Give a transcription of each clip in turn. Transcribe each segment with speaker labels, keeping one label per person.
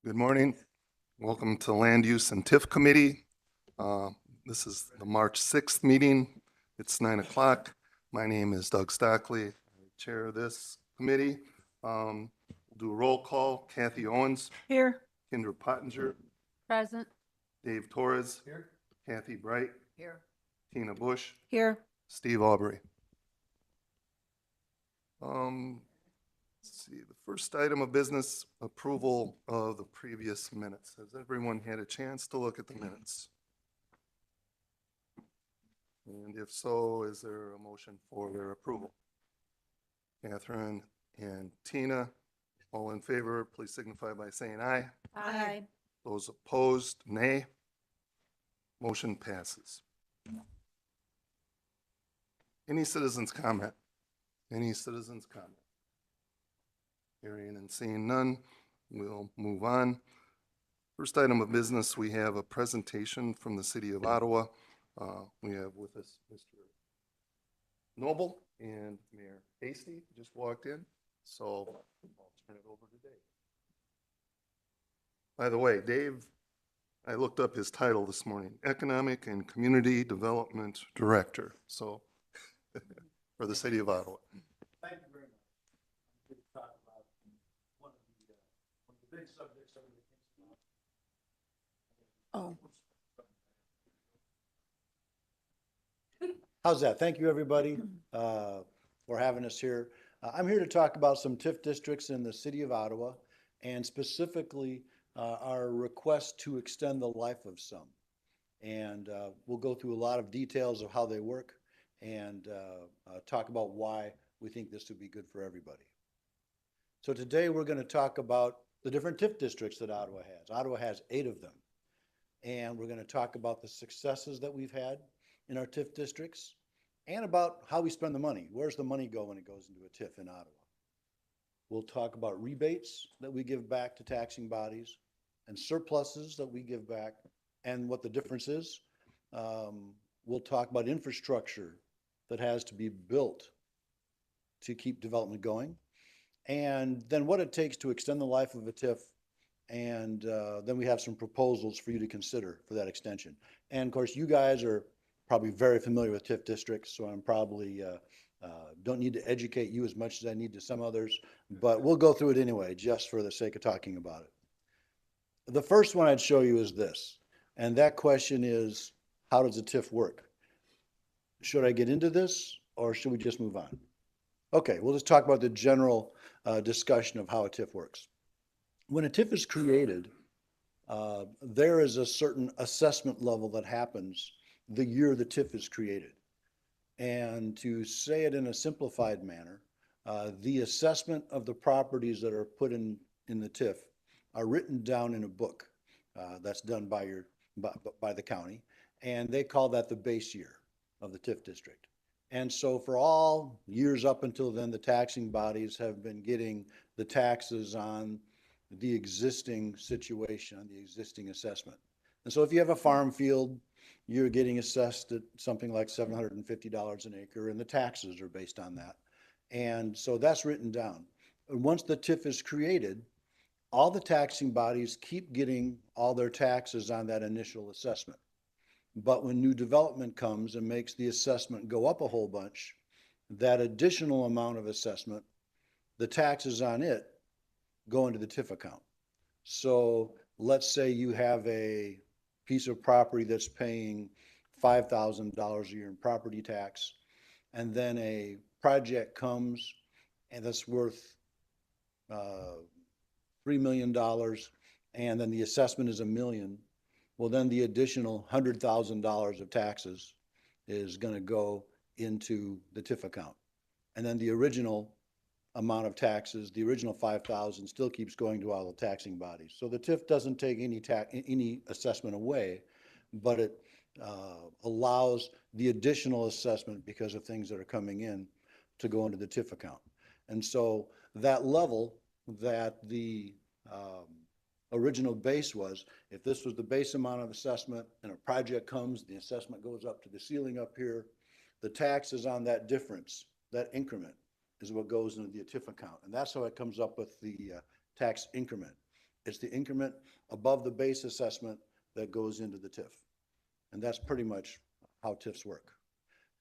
Speaker 1: Good morning. Welcome to Land Use and TIF Committee. This is the March 6th meeting. It's 9 o'clock. My name is Doug Stockley, I chair this committee. We'll do a roll call. Kathy Owens,
Speaker 2: Here.
Speaker 1: Kendra Pottinger,
Speaker 2: Present.
Speaker 1: Dave Torres. Here. Kathy Bright,
Speaker 2: Here.
Speaker 1: Tina Bush,
Speaker 2: Here.
Speaker 1: Steve Aubrey. Let's see, the first item of business, approval of the previous minutes. Has everyone had a chance to look at the minutes? And if so, is there a motion for their approval? Catherine and Tina, all in favor, please signify by saying aye.
Speaker 2: Aye.
Speaker 1: Those opposed, nay. Motion passes. Any citizens' comment? Any citizens' comment? Hearing and seeing none, we'll move on. First item of business, we have a presentation from the City of Ottawa. We have with us Mr. Noble and Mayor Hasty just walked in, so I'll turn it over to Dave. By the way, Dave, I looked up his title this morning, Economic and Community Development Director, so for the City of Ottawa.
Speaker 3: Thank you very much. I'm here to talk about one of the big subjects that we think about.
Speaker 2: Oh.
Speaker 3: How's that? Thank you, everybody, for having us here. I'm here to talk about some TIF districts in the City of Ottawa, and specifically our request to extend the life of some. And we'll go through a lot of details of how they work and talk about why we think this would be good for everybody. So today we're going to talk about the different TIF districts that Ottawa has. Ottawa has 8 of them. And we're going to talk about the successes that we've had in our TIF districts and about how we spend the money. Where's the money go when it goes into a TIF in Ottawa? We'll talk about rebates that we give back to taxing bodies and surpluses that we give back and what the difference is. We'll talk about infrastructure that has to be built to keep development going, and then what it takes to extend the life of a TIF. And then we have some proposals for you to consider for that extension. And of course, you guys are probably very familiar with TIF districts, so I'm probably don't need to educate you as much as I need to some others, but we'll go through it anyway, just for the sake of talking about it. The first one I'd show you is this, and that question is, how does a TIF work? Should I get into this, or should we just move on? Okay, we'll just talk about the general discussion of how a TIF works. When a TIF is created, there is a certain assessment level that happens the year the TIF is created. And to say it in a simplified manner, the assessment of the properties that are put in the TIF are written down in a book that's done by the county, and they call that the base year of the TIF district. And so for all years up until then, the taxing bodies have been getting the taxes on the existing situation, the existing assessment. And so if you have a farm field, you're getting assessed at something like $750 an acre, and the taxes are based on that. And so that's written down. And once the TIF is created, all the taxing bodies keep getting all their taxes on that initial assessment. But when new development comes and makes the assessment go up a whole bunch, that additional amount of assessment, the taxes on it go into the TIF account. So let's say you have a piece of property that's paying $5,000 a year in property tax, and then a project comes and that's worth $3 million, and then the assessment is $1 million. Well, then the additional $100,000 of taxes is going to go into the TIF account. And then the original amount of taxes, the original 5,000 still keeps going to all the taxing bodies. So the TIF doesn't take any assessment away, but it allows the additional assessment because of things that are coming in to go into the TIF account. And so that level that the original base was, if this was the base amount of assessment and a project comes, the assessment goes up to the ceiling up here, the taxes on that difference, that increment, is what goes into the TIF account. And that's how it comes up with the tax increment. It's the increment above the base assessment that goes into the TIF. And that's pretty much how TIFs work.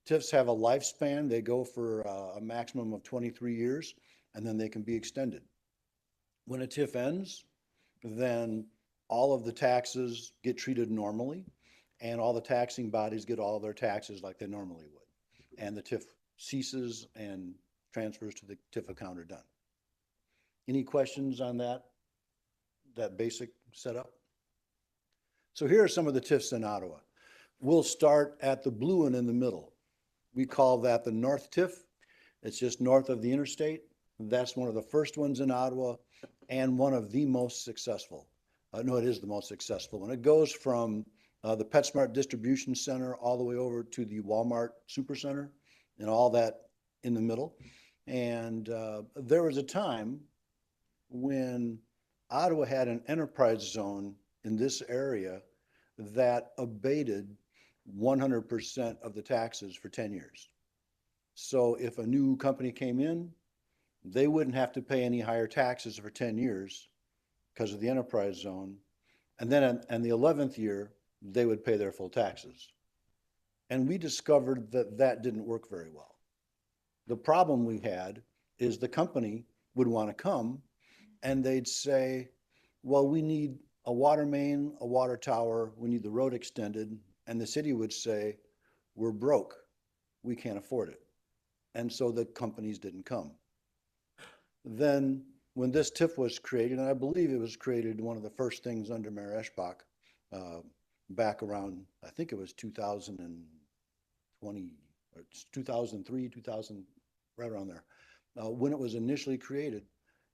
Speaker 3: TIFs have a lifespan. They go for a maximum of 23 years, and then they can be extended. When a TIF ends, then all of the taxes get treated normally, and all the taxing bodies get all their taxes like they normally would. And the TIF ceases and transfers to the TIF account are done. Any questions on that basic setup? So here are some of the TIFs in Ottawa. We'll start at the blue one in the middle. We call that the North TIF. It's just north of the interstate. That's one of the first ones in Ottawa and one of the most successful. No, it is the most successful. And it goes from the PetSmart Distribution Center all the way over to the Walmart Supercenter and all that in the middle. And there was a time when Ottawa had an enterprise zone in this area that abated 100% of the taxes for 10 years. So if a new company came in, they wouldn't have to pay any higher taxes for 10 years because of the enterprise zone. And then in the 11th year, they would pay their full taxes. And we discovered that that didn't work very well. The problem we had is the company would want to come and they'd say, well, we need a water main, a water tower, we need the road extended. And the city would say, we're broke, we can't afford it. And so the companies didn't come. Then when this TIF was created, and I believe it was created one of the first things under Mayor Eschbach, back around, I think it was 2020, or 2003, 2000, right around there. When it was initially created,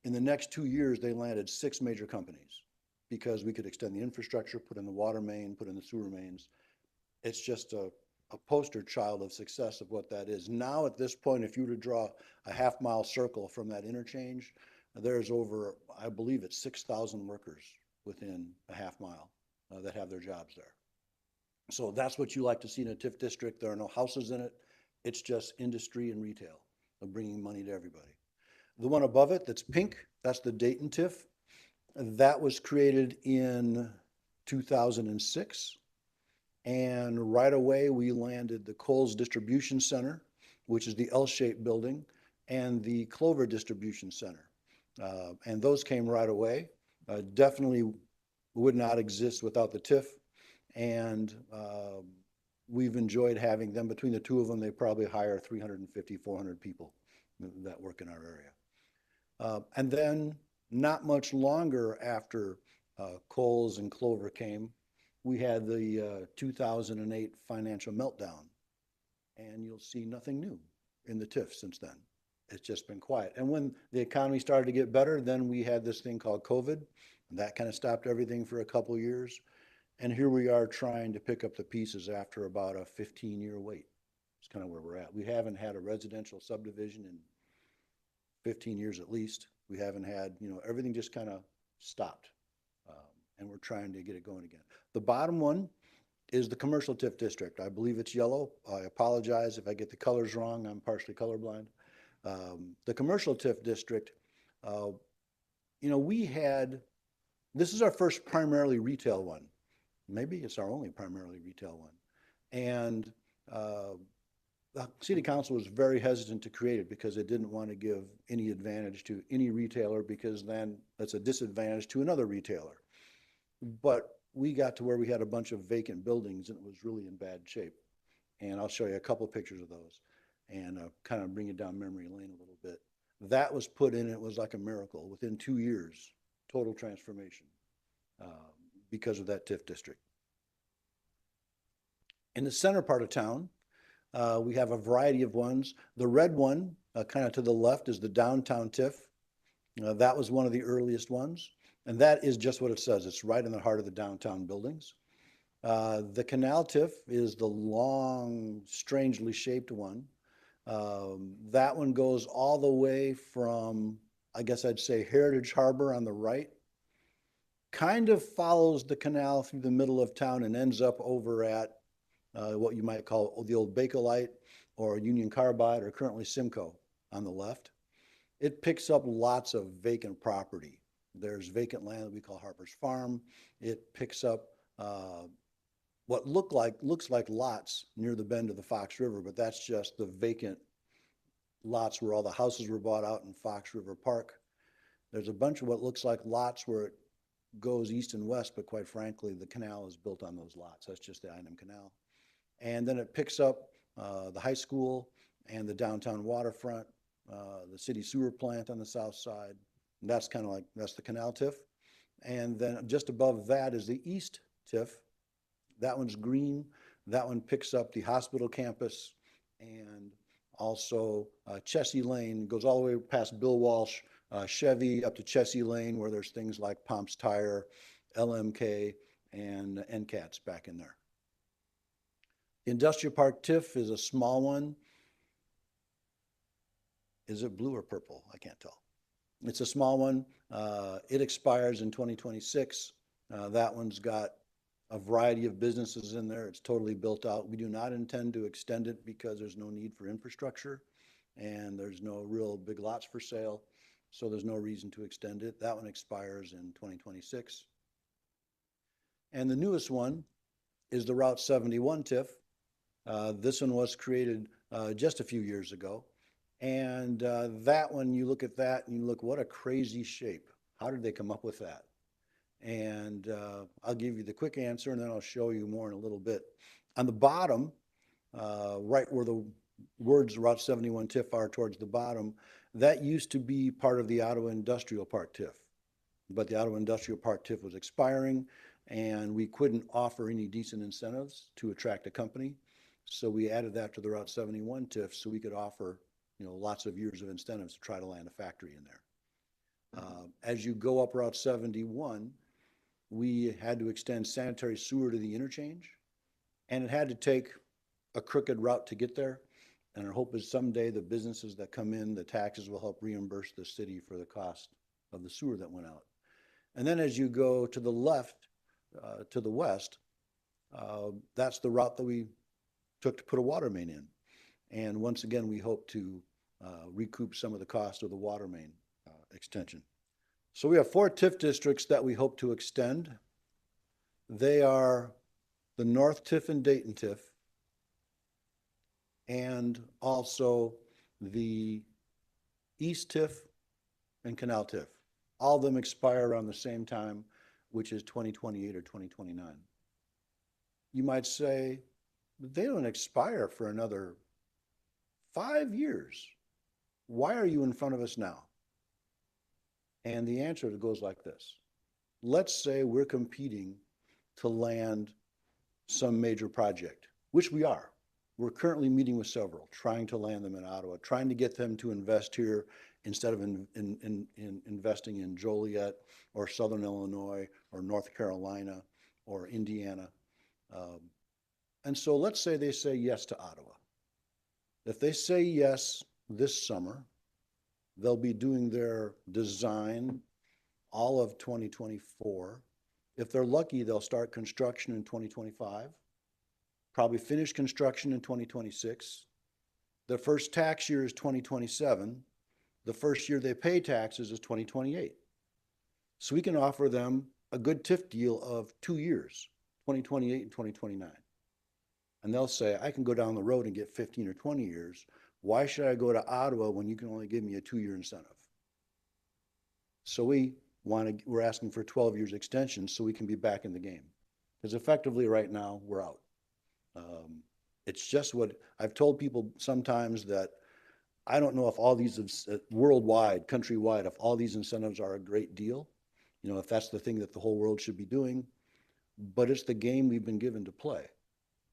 Speaker 3: in the next 2 years, they landed 6 major companies because we could extend the infrastructure, put in the water main, put in the sewer mains. It's just a poster child of success of what that is. Now at this point, if you were to draw a half-mile circle from that interchange, there's over, I believe it's 6,000 workers within a half mile that have their jobs there. So that's what you like to see in a TIF district. There are no houses in it. It's just industry and retail of bringing money to everybody. The one above it that's pink, that's the Dayton TIF. That was created in 2006. And right away, we landed the Kohl's Distribution Center, which is the L-shaped building, and the Clover Distribution Center. And those came right away. Definitely would not exist without the TIF. And we've enjoyed having them. Between the two of them, they probably hire 350, 400 people that work in our area. And then not much longer after Kohl's and Clover came, we had the 2008 financial meltdown, and you'll see nothing new in the TIF since then. It's just been quiet. And when the economy started to get better, then we had this thing called COVID, and that kind of stopped everything for a couple of years. And here we are trying to pick up the pieces after about a 15-year wait. It's kind of where we're at. We haven't had a residential subdivision in 15 years at least. We haven't had, everything just kind of stopped. And we're trying to get it going again. The bottom one is the commercial TIF district. I believe it's yellow. I apologize if I get the colors wrong. I'm partially colorblind. The commercial TIF district, this is our first primarily retail one. Maybe it's our only primarily retail one. And the city council was very hesitant to create it because it didn't want to give any advantage to any retailer, because then that's a disadvantage to another retailer. But we got to where we had a bunch of vacant buildings and it was really in bad shape. And I'll show you a couple of pictures of those and kind of bring it down memory lane a little bit. That was put in, it was like a miracle. Within 2 years, total transformation because of that TIF district. In the center part of town, we have a variety of ones. The red one, kind of to the left, is the downtown TIF. That was one of the earliest ones. And that is just what it says. It's right in the heart of the downtown buildings. The canal TIF is the long, strangely shaped one. That one goes all the way from, I guess I'd say, Heritage Harbor on the right, kind of follows the canal through the middle of town and ends up over at what you might call the old Bakelite or Union Carbide, or currently Simcoe on the left. It picks up lots of vacant property There's vacant land that we call Harper's Farm. It picks up what looks like lots near the bend of the Fox River, but that's just the vacant lots where all the houses were bought out in Fox River Park. There's a bunch of what looks like lots where it goes east and west, but quite frankly, the canal is built on those lots. That's just the Einem Canal. And then it picks up the high school and the downtown waterfront, the city sewer plant on the south side. And that's kind of like, that's the canal TIF. And then just above that is the east TIF. That one's green. That one picks up the hospital campus and also Chessie Lane, goes all the way past Bill Walsh, Chevy up to Chessie Lane, where there's things like Pomps Tire, LMK, and NCATS back in there. The Industrial Park TIF is a small one. Is it blue or purple? I can't tell. It's a small one. It expires in 2026. That one's got a variety of businesses in there. It's totally built out. We do not intend to extend it because there's no need for infrastructure and there's no real big lots for sale. So there's no reason to extend it. That one expires in 2026. And the newest one is the Route 71 TIF. This one was created just a few years ago. And that one, you look at that and you look, what a crazy shape. How did they come up with that? And I'll give you the quick answer and then I'll show you more in a little bit. On the bottom, right where the words Route 71 TIF are towards the bottom, that used to be part of the Ottawa Industrial Park TIF. But the Ottawa Industrial Park TIF was expiring and we couldn't offer any decent incentives to attract a company. So we added that to the Route 71 TIF so we could offer, lots of years of incentives to try to land a factory in there. As you go up Route 71, we had to extend sanitary sewer to the interchange, and it had to take a crooked route to get there. And our hope is someday the businesses that come in, the taxes will help reimburse the city for the cost of the sewer that went out. And then as you go to the left, to the west, that's the route that we took to put a water main in. And once again, we hope to recoup some of the cost of the water main extension. So we have 4 TIF districts that we hope to extend. They are the North TIF and Dayton TIF, and also the East TIF and Canal TIF. All of them expire around the same time, which is 2028 or 2029. You might say, they don't expire for another 5 years. Why are you in front of us now? And the answer goes like this. Let's say we're competing to land some major project, which we are. We're currently meeting with several, trying to land them in Ottawa, trying to get them to invest here instead of investing in Joliet or Southern Illinois or North Carolina or Indiana. And so let's say they say yes to Ottawa. If they say yes this summer, they'll be doing their design all of 2024. If they're lucky, they'll start construction in 2025, probably finish construction in 2026. Their first tax year is 2027. The first year they pay taxes is 2028. So we can offer them a good TIF deal of 2 years, 2028 and 2029. And they'll say, I can go down the road and get 15 or 20 years. Why should I go to Ottawa when you can only give me a 2-year incentive? So we're asking for 12 years extension so we can be back in the game. Because effectively right now we're out. It's just what I've told people sometimes, that I don't know if all these worldwide, countrywide, if all these incentives are a great deal, if that's the thing that the whole world should be doing, but it's the game we've been given to play.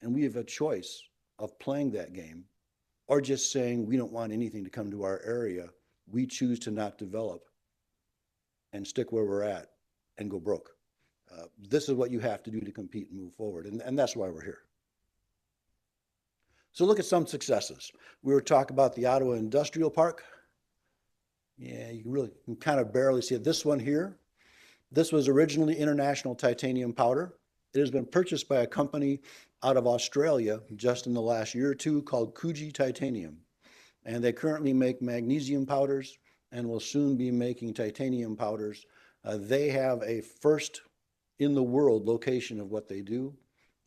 Speaker 3: And we have a choice of playing that game or just saying we don't want anything to come to our area. We choose to not develop and stick where we're at and go broke. This is what you have to do to compete and move forward. And that's why we're here. So look at some successes. We were talking about the Ottawa Industrial Park. Yeah, you can kind of barely see it. This one here, this was originally International Titanium Powder. It has been purchased by a company out of Australia just in the last year or two called Coogee Titanium. And they currently make magnesium powders and will soon be making titanium powders They have a first in the world location of what they do.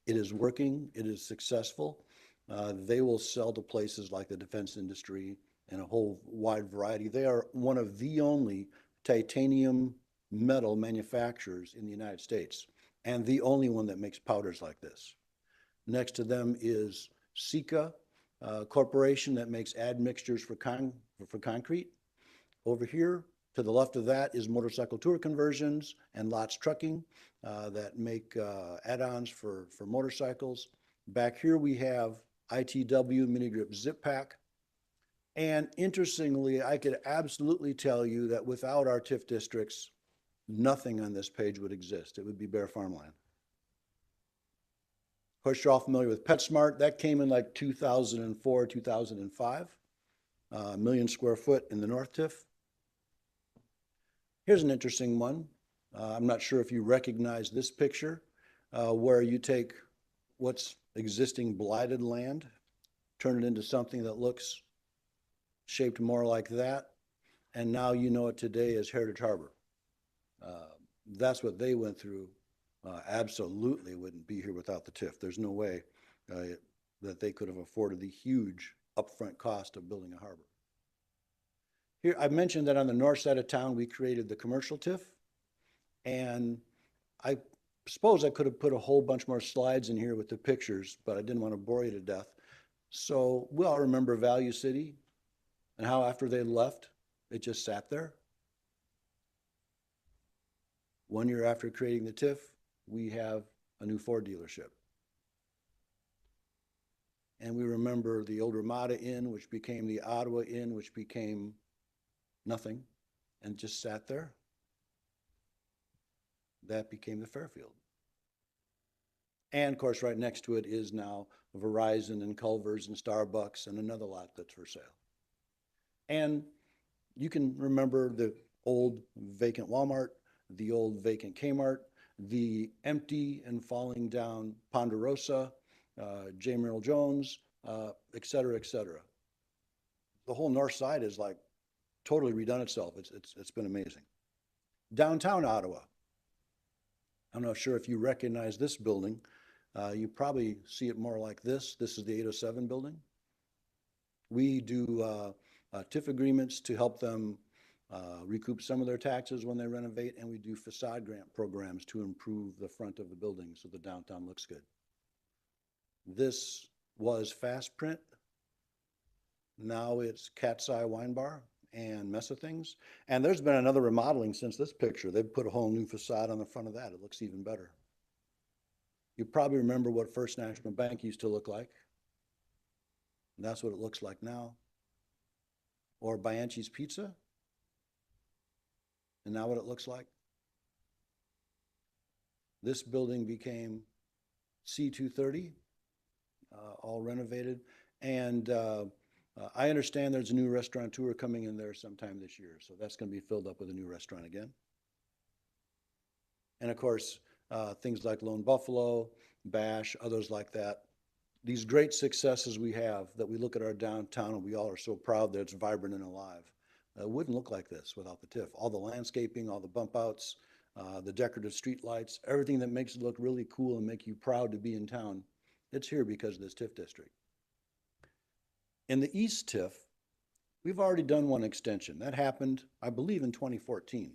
Speaker 3: It is working. It is successful. They will sell to places like the defense industry and a whole wide variety. They are one of the only titanium metal manufacturers in the United States, and the only one that makes powders like this. Next to them is Sika Corporation that makes admixtures for concrete. Over here, to the left of that is Motorcycle Tour Conversions and Lots Trucking that make add-ons for motorcycles. Back here we have ITW Mini Grip Zip Pack. And interestingly, I could absolutely tell you that without our TIF districts, nothing on this page would exist. It would be bare farmland. Of course, you're all familiar with PetSmart. That came in like 2004, 2005. A million square foot in the North TIF. Here's an interesting one. I'm not sure if you recognize this picture, where you take what's existing blighted land, turn it into something that looks shaped more like that, and now you know it today as Heritage Harbor. That's what they went through. Absolutely wouldn't be here without the TIF. There's no way that they could have afforded the huge upfront cost of building a harbor. Here, I mentioned that on the north side of town, we created the commercial TIF, and I suppose I could have put a whole bunch more slides in here with the pictures, but I didn't want to bore you to death. So we all remember Value City and how after they left, it just sat there. 1 year after creating the TIF, we have a new Ford dealership. And we remember the old Ramada Inn, which became the Ottawa Inn, which became nothing and just sat there. That became the Fairfield. And of course, right next to it is now Verizon and Culver's and Starbucks and another lot that's for sale. And you can remember the old vacant Walmart, the old vacant Kmart, the empty and falling down Ponderosa, J. Merrill Jones, et cetera, et cetera. The whole north side is like totally redone itself. It's been amazing. Downtown Ottawa. I'm not sure if you recognize this building. You probably see it more like this. This is the 807 building. We do TIF agreements to help them recoup some of their taxes when they renovate, and we do facade grant programs to improve the front of the building so the downtown looks good. This was Fast Print. Now it's Cat's Eye Wine Bar and Mesa Things. And there's been another remodeling since this picture. They've put a whole new facade on the front of that. It looks even better. You probably remember what First National Bank used to look like. And that's what it looks like now. Or Bianchi's Pizza. And now what it looks like. This building became C230, all renovated. And I understand there's a new restaurateur coming in there sometime this year. So that's going to be filled up with a new restaurant again. And of course, things like Lone Buffalo, Bash, others like that. These great successes we have that we look at our downtown and we all are so proud that it's vibrant and alive. It wouldn't look like this without the TIF. All the landscaping, all the bump outs, the decorative street lights, everything that makes it look really cool and make you proud to be in town, it's here because of this TIF district. In the East TIF, we've already done one extension. That happened, I believe, in 2014.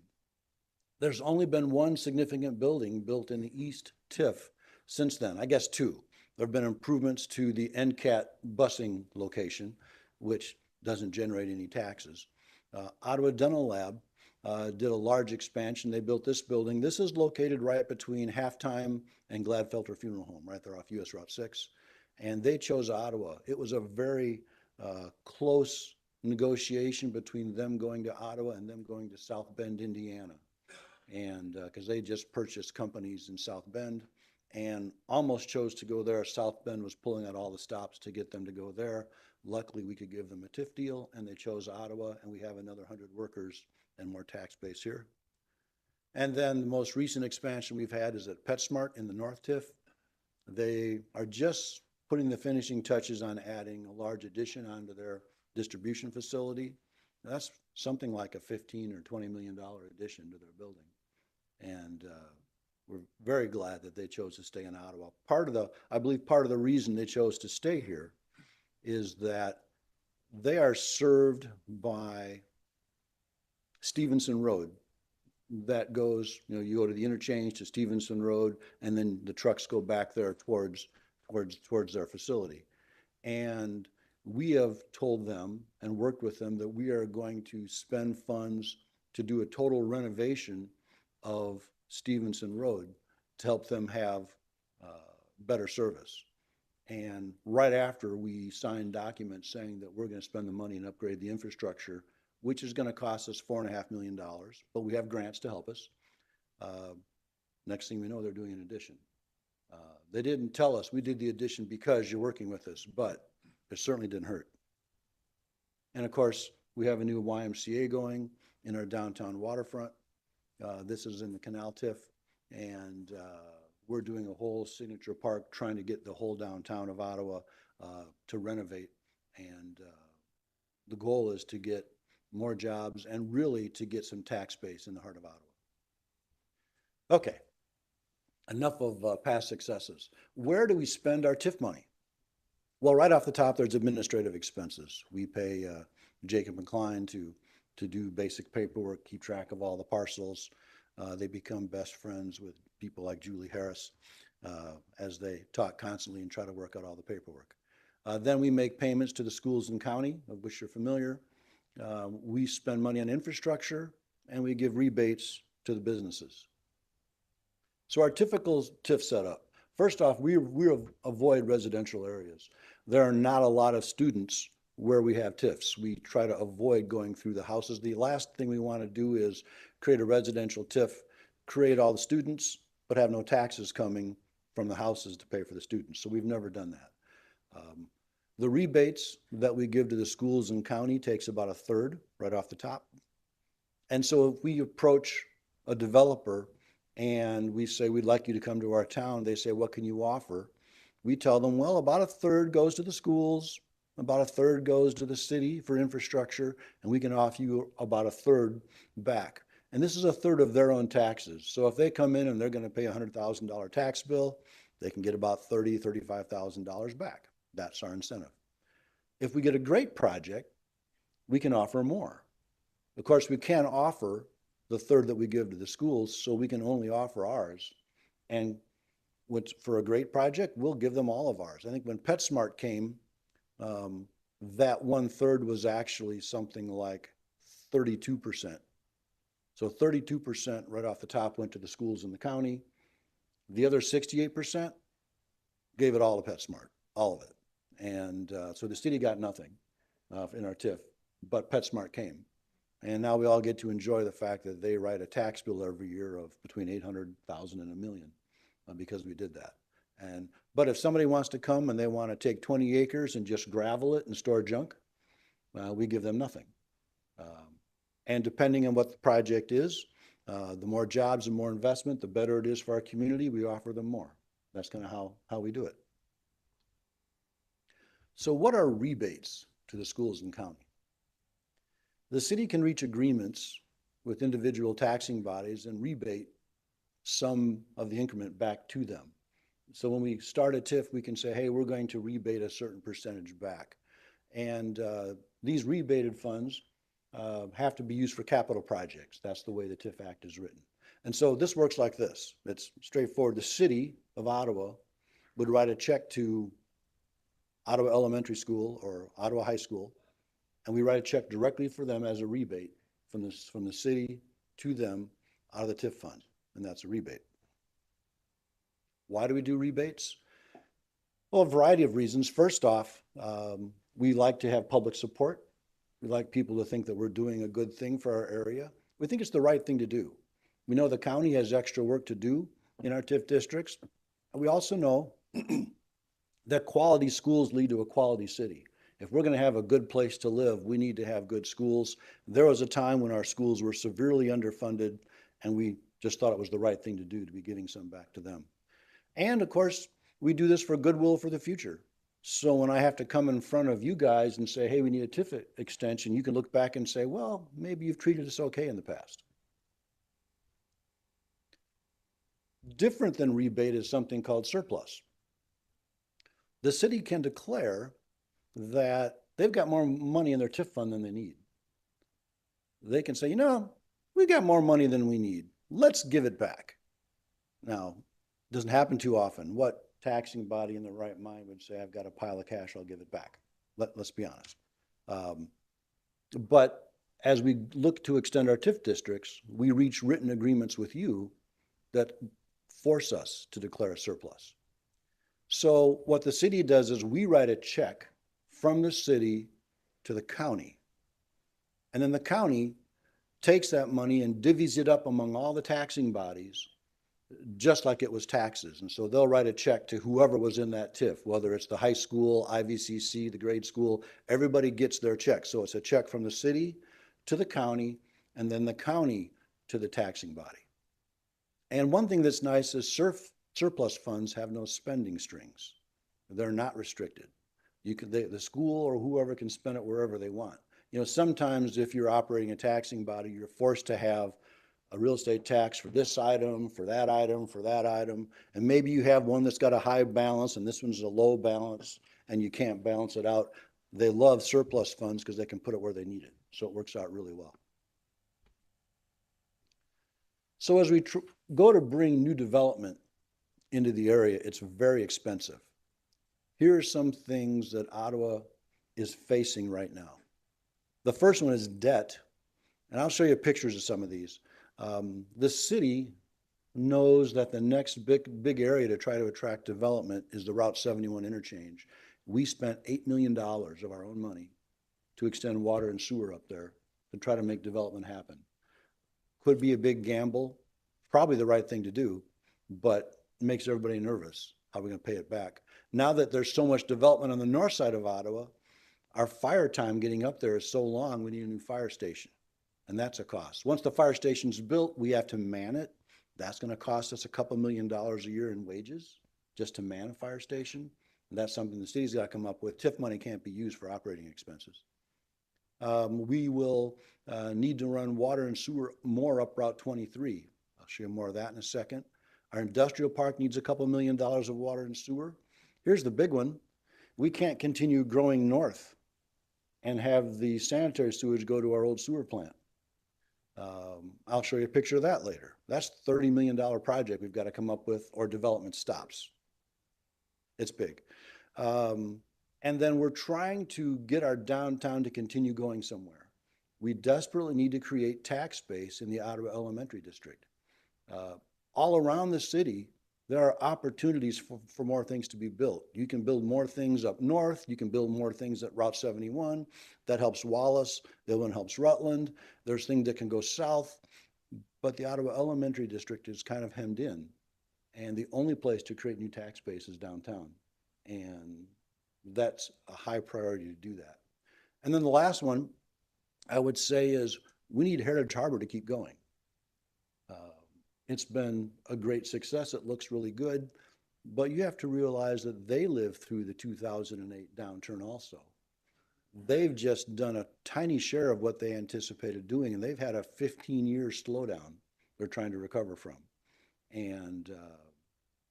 Speaker 3: There's only been one significant building built in the East TIF since then, I guess two. There have been improvements to the NCAT busing location, which doesn't generate any taxes. Ottawa Dental Lab did a large expansion. They built this building. This is located right between Halftime and Gladfelter Funeral Home, right there off US Route 6. And they chose Ottawa. It was a very close negotiation between them going to Ottawa and them going to South Bend, Indiana. And because they just purchased companies in South Bend and almost chose to go there. South Bend was pulling out all the stops to get them to go there. Luckily, we could give them a TIF deal, and they chose Ottawa, and we have another 100 workers and more tax base here. And then the most recent expansion we've had is at PetSmart in the North TIF. They are just putting the finishing touches on adding a large addition onto their distribution facility. That's something like a $15 or $20 million addition to their building. And we're very glad that they chose to stay in Ottawa. I believe part of the reason they chose to stay here is that they are served by Stevenson Road. That goes, you go to the interchange to Stevenson Road, and then the trucks go back there towards their facility. And we have told them and worked with them that we are going to spend funds to do a total renovation of Stevenson Road to help them have better service. And right after we signed documents saying that we're going to spend the money and upgrade the infrastructure, which is going to cost us $4.5 million, but we have grants to help us. Next thing we know, they're doing an addition. They didn't tell us we did the addition because you're working with us, but it certainly didn't hurt. And of course, we have a new YMCA going in our downtown waterfront. This is in the Canal TIF, and we're doing a whole signature park, trying to get the whole downtown of Ottawa to renovate. And the goal is to get more jobs and really to get some tax base in the heart of Ottawa. Okay, enough of past successes. Where do we spend our TIF money? Well, right off the top, there's administrative expenses. We pay Jacob and Klein to do basic paperwork, keep track of all the parcels. They become best friends with people like Julie Harris as they talk constantly and try to work out all the paperwork. Then we make payments to the schools and county, of which you're familiar. We spend money on infrastructure, and we give rebates to the businesses. So our typical TIF setup. First off, we avoid residential areas. There are not a lot of students where we have TIFs. We try to avoid going through the houses. The last thing we want to do is create a residential TIF, create all the students, but have no taxes coming from the houses to pay for the students. So we've never done that. The rebates that we give to the schools and county takes about a third right off the top. And so if we approach a developer and we say, we'd like you to come to our town, they say, what can you offer? We tell them, well, about a third goes to the schools, about a third goes to the city for infrastructure, and we can offer you about a third back. And this is a third of their own taxes. So if they come in and they're going to pay a $100,000 tax bill, they can get about $30,000, $35,000 back. That's our incentive. If we get a great project, we can offer more. Of course, we can't offer the third that we give to the schools, so we can only offer ours. And for a great project, we'll give them all of ours. I think when PetSmart came, that 1/3 was actually something like 32%. So 32% right off the top went to the schools in the county. The other 68% gave it all to PetSmart, all of it. And so the city got nothing in our TIF, but PetSmart came. And now we all get to enjoy the fact that they write a tax bill every year of between $800,000 and $1 million because we did that. But if somebody wants to come and they want to take 20 acres and just gravel it and store junk, we give them nothing. And depending on what the project is, the more jobs and more investment, the better it is for our community, we offer them more. That's kind of how we do it. So what are rebates to the schools and county? The city can reach agreements with individual taxing bodies and rebate some of the increment back to them. So when we start a TIF, we can say, hey, we're going to rebate a certain percentage back. And these rebated funds have to be used for capital projects. That's the way the TIF Act is written. And so this works like this. It's straightforward. The city of Ottawa would write a check to Ottawa Elementary School or Ottawa High School, and we write a check directly for them as a rebate from the city to them out of the TIF fund, and that's a rebate. Why do we do rebates? Well, a variety of reasons. First off, we like to have public support. We like people to think that we're doing a good thing for our area. We think it's the right thing to do. We know the county has extra work to do in our TIF districts. And we also know that quality schools lead to a quality city. If we're going to have a good place to live, we need to have good schools. There was a time when our schools were severely underfunded, and we just thought it was the right thing to do to be giving some back to them. And of course, we do this for goodwill for the future. So when I have to come in front of you guys and say, hey, we need a TIF extension, you can look back and say, well, maybe you've treated us okay in the past. Different than rebate is something called surplus. The city can declare that they've got more money in their TIF fund than they need. They can say, you know, we've got more money than we need. Let's give it back. Now, it doesn't happen too often. What taxing body in the right mind would say, I've got a pile of cash, I'll give it back? Let's be honest. But as we look to extend our TIF districts, we reach written agreements with you that force us to declare a surplus. So what the city does is we write a check from the city to the county. And then the county takes that money and divvies it up among all the taxing bodies, just like it was taxes. And so they'll write a check to whoever was in that TIF, whether it's the high school, IVCC, the grade school, everybody gets their check. So it's a check from the city to the county, and then the county to the taxing body. And one thing that's nice is surplus funds have no spending strings. They're not restricted. The school or whoever can spend it wherever they want. You know, sometimes if you're operating a taxing body, you're forced to have a real estate tax for this item, for that item, for that item. And maybe you have one that's got a high balance and this one's a low balance and you can't balance it out. They love surplus funds because they can put it where they need it. So it works out really well. So as we go to bring new development into the area, it's very expensive. Here are some things that Ottawa is facing right now. The first one is debt, and I'll show you pictures of some of these. The city knows that the next big area to try to attract development is the Route 71 interchange. We spent $8 million of our own money to extend water and sewer up there to try to make development happen. Could be a big gamble, probably the right thing to do, but it makes everybody nervous. How are we going to pay it back? Now that there's so much development on the north side of Ottawa, our fire time getting up there is so long, we need a new fire station. And that's a cost. Once the fire station's built, we have to man it. That's going to cost us a couple $1 million a year in wages just to man a fire station. And that's something the city's got to come up with. TIF money can't be used for operating expenses. We will need to run water and sewer more up Route 23. I'll show you more of that in a second. Our industrial park needs a couple $1 million of water and sewer. Here's the big one. We can't continue growing north and have the sanitary sewage go to our old sewer plant. I'll show you a picture of that later. That's a $30 million project we've got to come up with or development stops. It's big. And then we're trying to get our downtown to continue going somewhere. We desperately need to create tax base in the Ottawa Elementary District. All around the city, there are opportunities for more things to be built. You can build more things up north. You can build more things at Route 71. That helps Wallace. The other one helps Rutland. There's things that can go south. But the Ottawa Elementary District is kind of hemmed in. And the only place to create new tax base is downtown. And that's a high priority to do that. And then the last one I would say is we need Heritage Harbor to keep going. It's been a great success. It looks really good, but you have to realize that they lived through the 2008 downturn also. They've just done a tiny share of what they anticipated doing, and they've had a 15-year slowdown they're trying to recover from. And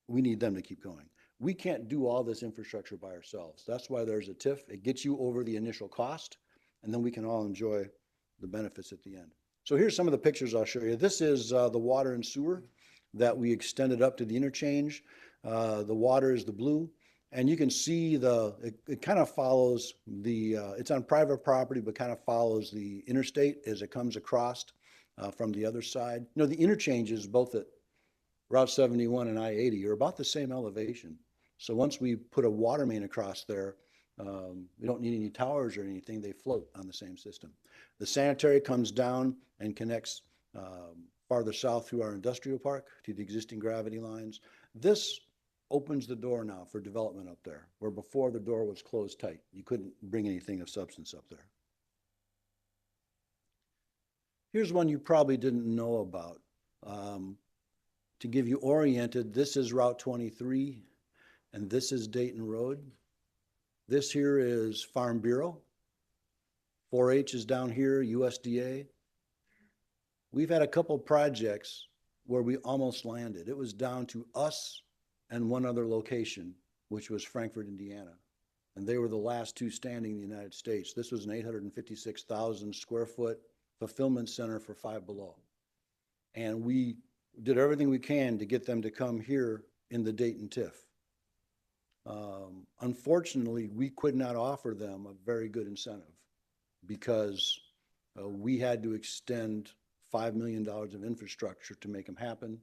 Speaker 3: we need them to keep going. We can't do all this infrastructure by ourselves. That's why there's a TIF. It gets you over the initial cost, and then we can all enjoy the benefits at the end. So here's some of the pictures I'll show you. This is the water and sewer that we extended up to the interchange. The water is the blue. And you can see it kind of follows it's on private property, but kind of follows the interstate as it comes across from the other side. You know, the interchanges both at Route 71 and I-80 are about the same elevation. So once we put a water main across there, we don't need any towers or anything. They float on the same system. The sanitary comes down and connects farther south through our industrial park to the existing gravity lines. This opens the door now for development up there, where before the door was closed tight. You couldn't bring anything of substance up there. Here's one you probably didn't know about. To give you oriented, this is Route 23, and this is Dayton Road. This here is Farm Bureau. 4-H is down here, USDA. We've had a couple projects where we almost landed. It was down to us and one other location, which was Frankfort, Indiana. And they were the last two standing in the United States. This was an 856,000 square foot fulfillment center for Five Below. And we did everything we can to get them to come here in the Dayton TIF. Unfortunately, we could not offer them a very good incentive because we had to extend $5 million of infrastructure to make them happen.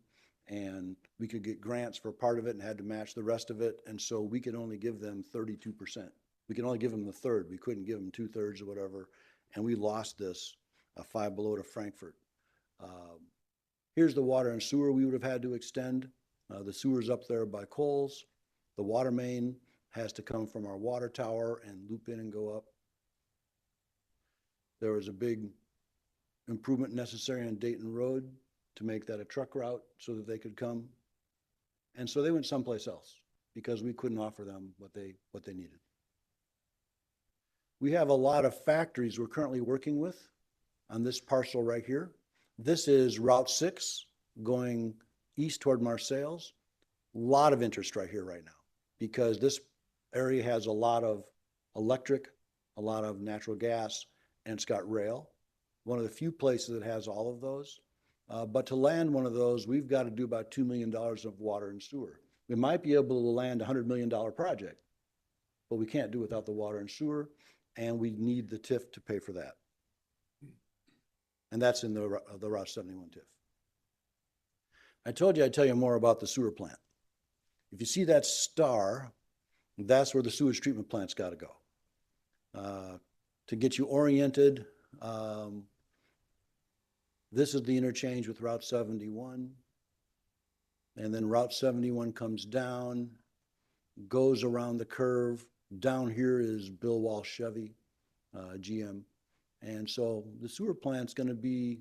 Speaker 3: And we could get grants for part of it and had to match the rest of it. And so we could only give them 32%. We could only give them the third. We couldn't give them 2/3 or whatever. And we lost this Five Below to Frankfort. Here's the water and sewer we would have had to extend. The sewer's up there by Coles. The water main has to come from our water tower and loop in and go up. There was a big improvement necessary on Dayton Road to make that a truck route so that they could come. And so they went someplace else because we couldn't offer them what they needed. We have a lot of factories we're currently working with on this parcel right here. This is Route 6 going east toward Marseilles. A lot of interest right here right now because this area has a lot of electric, a lot of natural gas, and it's got rail. One of the few places that has all of those. But to land one of those, we've got to do about $2 million of water and sewer. We might be able to land a $100 million project, but we can't do without the water and sewer, and we need the TIF to pay for that. And that's in the Route 71 TIF. I told you I'd tell you more about the sewer plant. If you see that star, that's where the sewage treatment plant's got to go. To get you oriented, this is the interchange with Route 71. And then Route 71 comes down, goes around the curve. Down here is Bill Walsh Chevy, GM. And so the sewer plant's going to be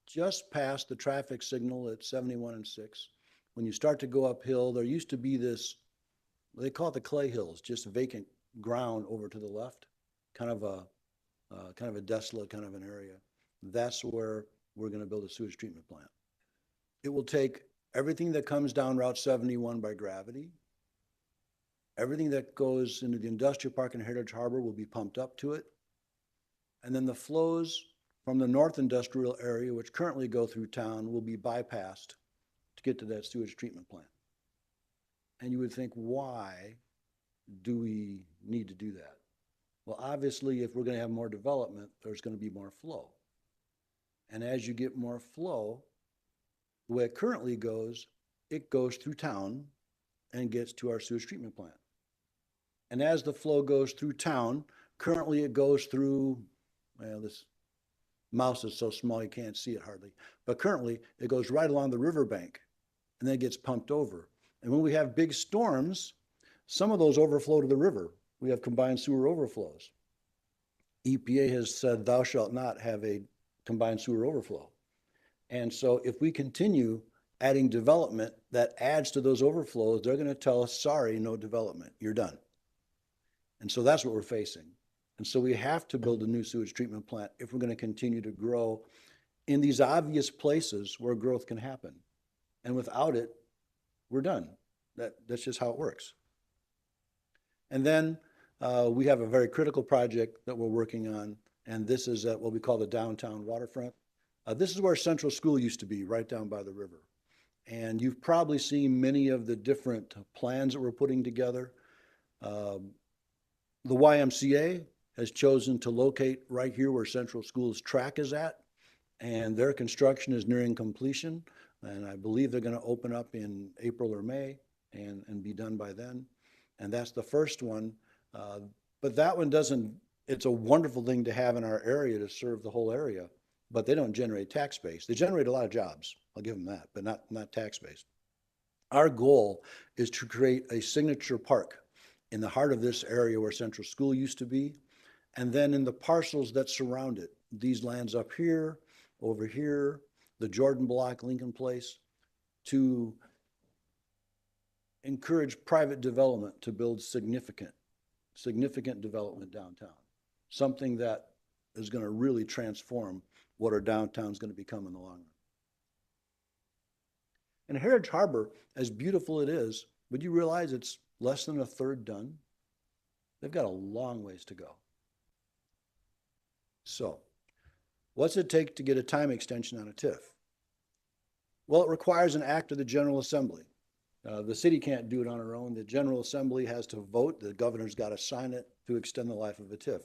Speaker 3: just past the traffic signal at 71 and 6. When you start to go uphill, there used to be this, they call it the Clay Hills, just vacant ground over to the left, kind of a desolate kind of an area. That's where we're going to build a sewage treatment plant. It will take everything that comes down Route 71 by gravity. Everything that goes into the industrial park and Heritage Harbor will be pumped up to it. And then the flows from the north industrial area, which currently go through town, will be bypassed to get to that sewage treatment plant. And you would think, why do we need to do that? Well, obviously, if we're going to have more development, there's going to be more flow. And as you get more flow, the way it currently goes, it goes through town and gets to our sewage treatment plant. And as the flow goes through town, currently it goes through, well, this mouse is so small you can't see it hardly, but currently it goes right along the riverbank and then it gets pumped over. And when we have big storms, some of those overflow to the river. We have combined sewer overflows. EPA has said thou shalt not have a combined sewer overflow. And so if we continue adding development that adds to those overflows, they're going to tell us, sorry, no development, you're done. And so that's what we're facing. And so we have to build a new sewage treatment plant if we're going to continue to grow in these obvious places where growth can happen. And without it, we're done. That's just how it works. And then we have a very critical project that we're working on, and this is at what we call the downtown waterfront. This is where Central School used to be, right down by the river. And you've probably seen many of the different plans that we're putting together. The YMCA has chosen to locate right here where Central School's track is at, and their construction is nearing completion. And I believe they're going to open up in April or May and be done by then. And that's the first one. But that one doesn't, it's a wonderful thing to have in our area to serve the whole area, but they don't generate tax base. They generate a lot of jobs, I'll give them that, but not tax base. Our goal is to create a signature park in the heart of this area where Central School used to be, and then in the parcels that surround it, these lands up here, over here, the Jordan Block, Lincoln Place, to encourage private development to build significant development downtown. Something that is going to really transform what our downtown is going to become in the long run. And Heritage Harbor, as beautiful it is, would you realize it's less than a third done? They've got a long ways to go. So, what's it take to get a time extension on a TIF? Well, it requires an act of the General Assembly. The city can't do it on our own. The General Assembly has to vote. The governor's got to sign it to extend the life of a TIF.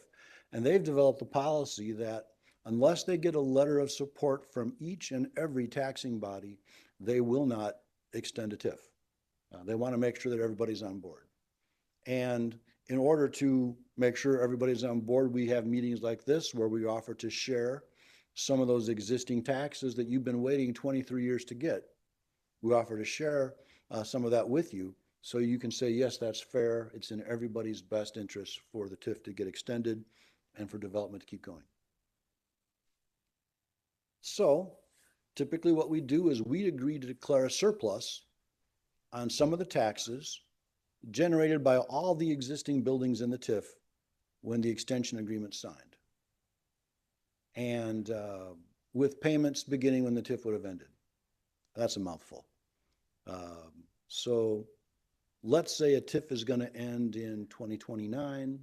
Speaker 3: And they've developed a policy that unless they get a letter of support from each and every taxing body, they will not extend a TIF. They want to make sure that everybody's on board. And in order to make sure everybody's on board, we have meetings like this where we offer to share some of those existing taxes that you've been waiting 23 years to get. We offer to share some of that with you so you can say, yes, that's fair. It's in everybody's best interest for the TIF to get extended and for development to keep going. So typically what we do is we agree to declare a surplus on some of the taxes generated by all the existing buildings in the TIF when the extension agreement's signed. And with payments beginning when the TIF would have ended. That's a mouthful. So let's say a TIF is going to end in 2029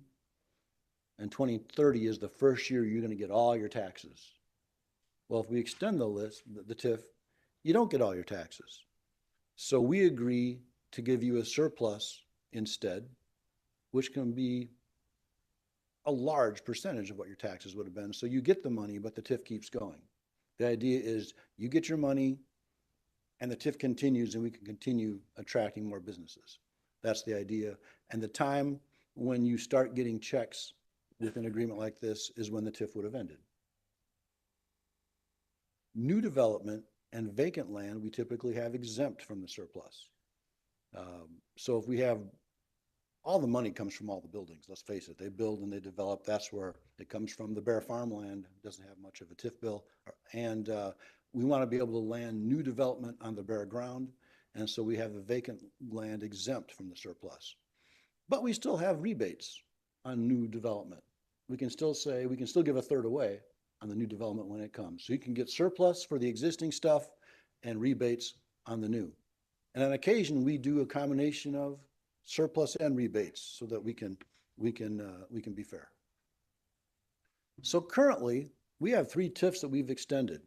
Speaker 3: and 2030 is the first year you're going to get all your taxes. Well, if we extend the TIF, you don't get all your taxes. So we agree to give you a surplus instead, which can be a large percentage of what your taxes would have been. So you get the money, but the TIF keeps going. The idea is you get your money and the TIF continues and we can continue attracting more businesses. That's the idea. And the time when you start getting checks with an agreement like this is when the TIF would have ended. New development and vacant land, we typically have exempt from the surplus. So if we have, all the money comes from all the buildings, let's face it, they build and they develop, that's where it comes from. The bare farmland doesn't have much of a TIF bill. And we want to be able to land new development on the bare ground. And so we have the vacant land exempt from the surplus. But we still have rebates on new development. We can still say, we can still give a third away on the new development when it comes. So you can get surplus for the existing stuff and rebates on the new. And on occasion, we do a combination of surplus and rebates so that we can be fair. So currently, we have 3 TIFs that we've extended.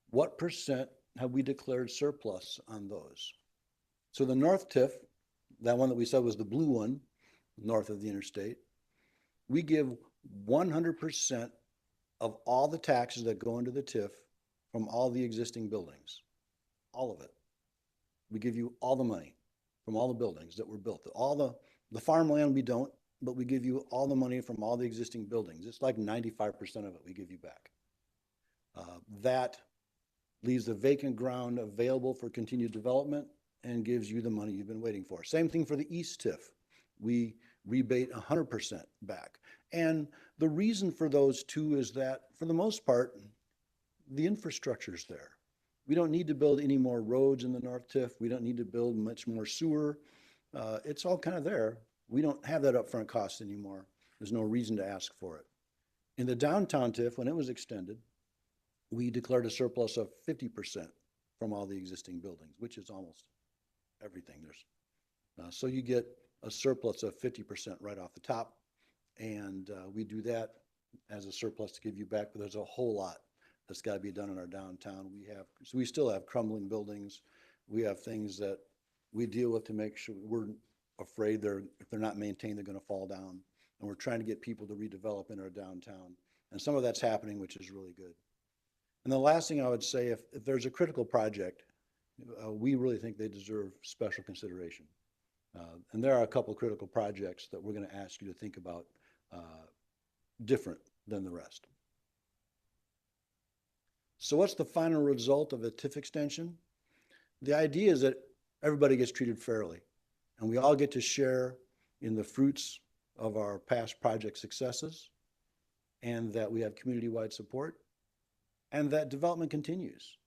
Speaker 3: What percent have we declared surplus on those? So the North TIF, that one that we said was the blue one, north of the interstate, we give 100% of all the taxes that go into the TIF from all the existing buildings, all of it. We give you all the money from all the buildings that were built. All the farmland we don't, but we give you all the money from all the existing buildings. It's like 95% of it we give you back. That leaves the vacant ground available for continued development and gives you the money you've been waiting for. Same thing for the East TIF. We rebate 100% back. And the reason for those two is that, for the most part, the infrastructure's there. We don't need to build any more roads in the North TIF. We don't need to build much more sewer. It's all kind of there. We don't have that upfront cost anymore. There's no reason to ask for it. In the downtown TIF, when it was extended, we declared a surplus of 50% from all the existing buildings, which is almost everything. So you get a surplus of 50% right off the top. And we do that as a surplus to give you back, but there's a whole lot that's got to be done in our downtown. So we still have crumbling buildings. We have things that we deal with to make sure we're afraid if they're not maintained, they're going to fall down. And we're trying to get people to redevelop in our downtown. And some of that's happening, which is really good. And the last thing I would say, if there's a critical project, we really think they deserve special consideration. And there are a couple of critical projects that we're going to ask you to think about different than the rest. So what's the final result of a TIF extension? The idea is that everybody gets treated fairly, and we all get to share in the fruits of our past project successes, and that we have community-wide support, and that development continues.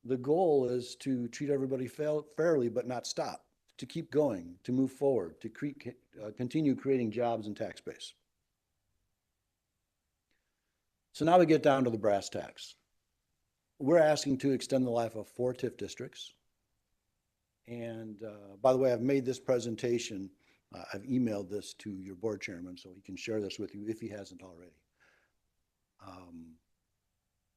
Speaker 3: The goal is to treat everybody fairly, but not stop, to keep going, to move forward, to continue creating jobs and tax base. So now we get down to the brass tacks. We're asking to extend the life of 4 TIF districts And by the way, I've made this presentation. I've emailed this to your board chairman so he can share this with you if he hasn't already.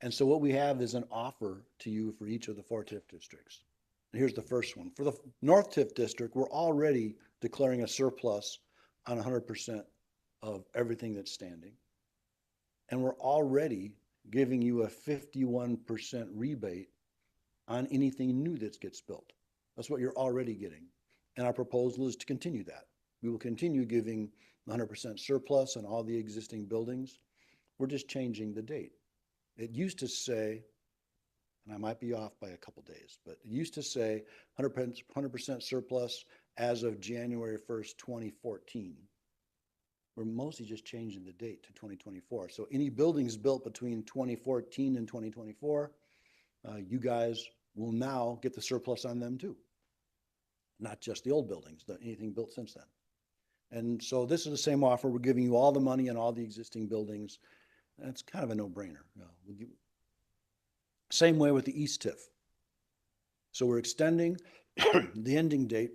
Speaker 3: And so what we have is an offer to you for each of the 4 TIF districts. And here's the first one. For the North TIF district, we're already declaring a surplus on 100% of everything that's standing. And we're already giving you a 51% rebate on anything new that gets built. That's what you're already getting. And our proposal is to continue that. We will continue giving 100% surplus on all the existing buildings. We're just changing the date. It used to say, and I might be off by a couple days, but it used to say 100% surplus as of January 1st, 2014. We're mostly just changing the date to 2024. So any buildings built between 2014 and 2024, you guys will now get the surplus on them too. Not just the old buildings, anything built since then. And so this is the same offer. We're giving you all the money on all the existing buildings. That's kind of a no-brainer. Same way with the East TIF. So we're extending the ending date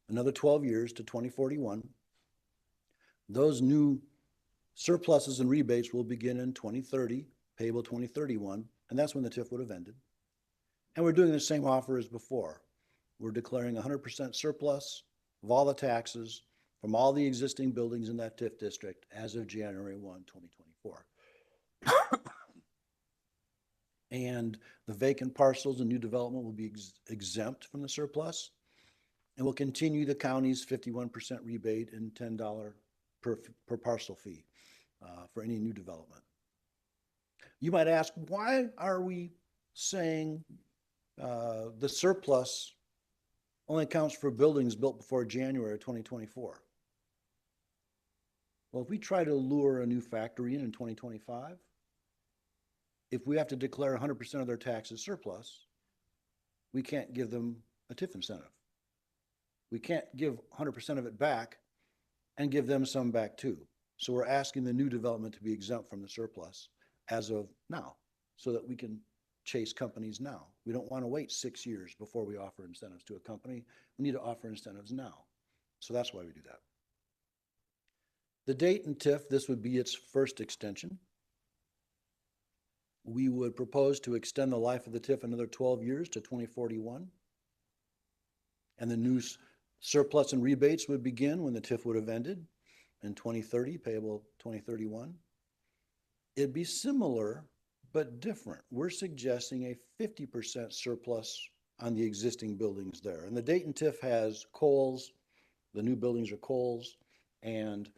Speaker 3: another 12 years to 2041. Those new surpluses and rebates will begin in 2030, payable 2031, and that's when the TIF would have ended. And we're doing the same offer as before. We're declaring 100% surplus of all the taxes from all the existing buildings in that TIF district as of January 1, 2024. And the vacant parcels and new development will be exempt from the surplus. And we'll continue the county's 51% rebate and $10 per parcel fee for any new development. You might ask, why are we saying the surplus only counts for buildings built before January 2024? Well, if we try to lure a new factory in 2025, if we have to declare 100% of their taxes surplus, we can't give them a TIF incentive. We can't give 100% of it back and give them some back too. So we're asking the new development to be exempt from the surplus as of now so that we can chase companies now. We don't want to wait 6 years before we offer incentives to a company. We need to offer incentives now. So that's why we do that. The date in TIF, this would be its first extension. We would propose to extend the life of the TIF another 12 years to 2041. And the new surplus and rebates would begin when the TIF would have ended in 2030, payable 2031. It'd be similar, but different. We're suggesting a 50% surplus on the existing buildings there. And the Dayton TIF has Kohl's, the new buildings are Kohl's, and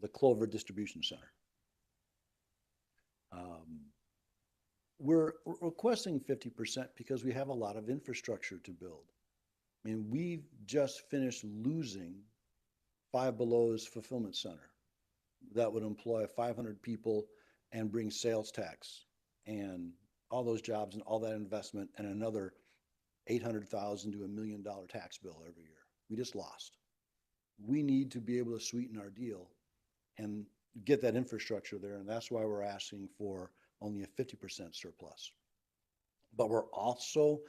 Speaker 3: the Clover Distribution Center. We're requesting 50% because we have a lot of infrastructure to build. I mean, we've just finished losing Five Below's fulfillment center that would employ 500 people and bring sales tax and all those jobs and all that investment and another $800,000 to $1 million tax bill every year. We just lost. We need to be able to sweeten our deal and get that infrastructure there, and that's why we're asking for only a 50% surplus. But we're also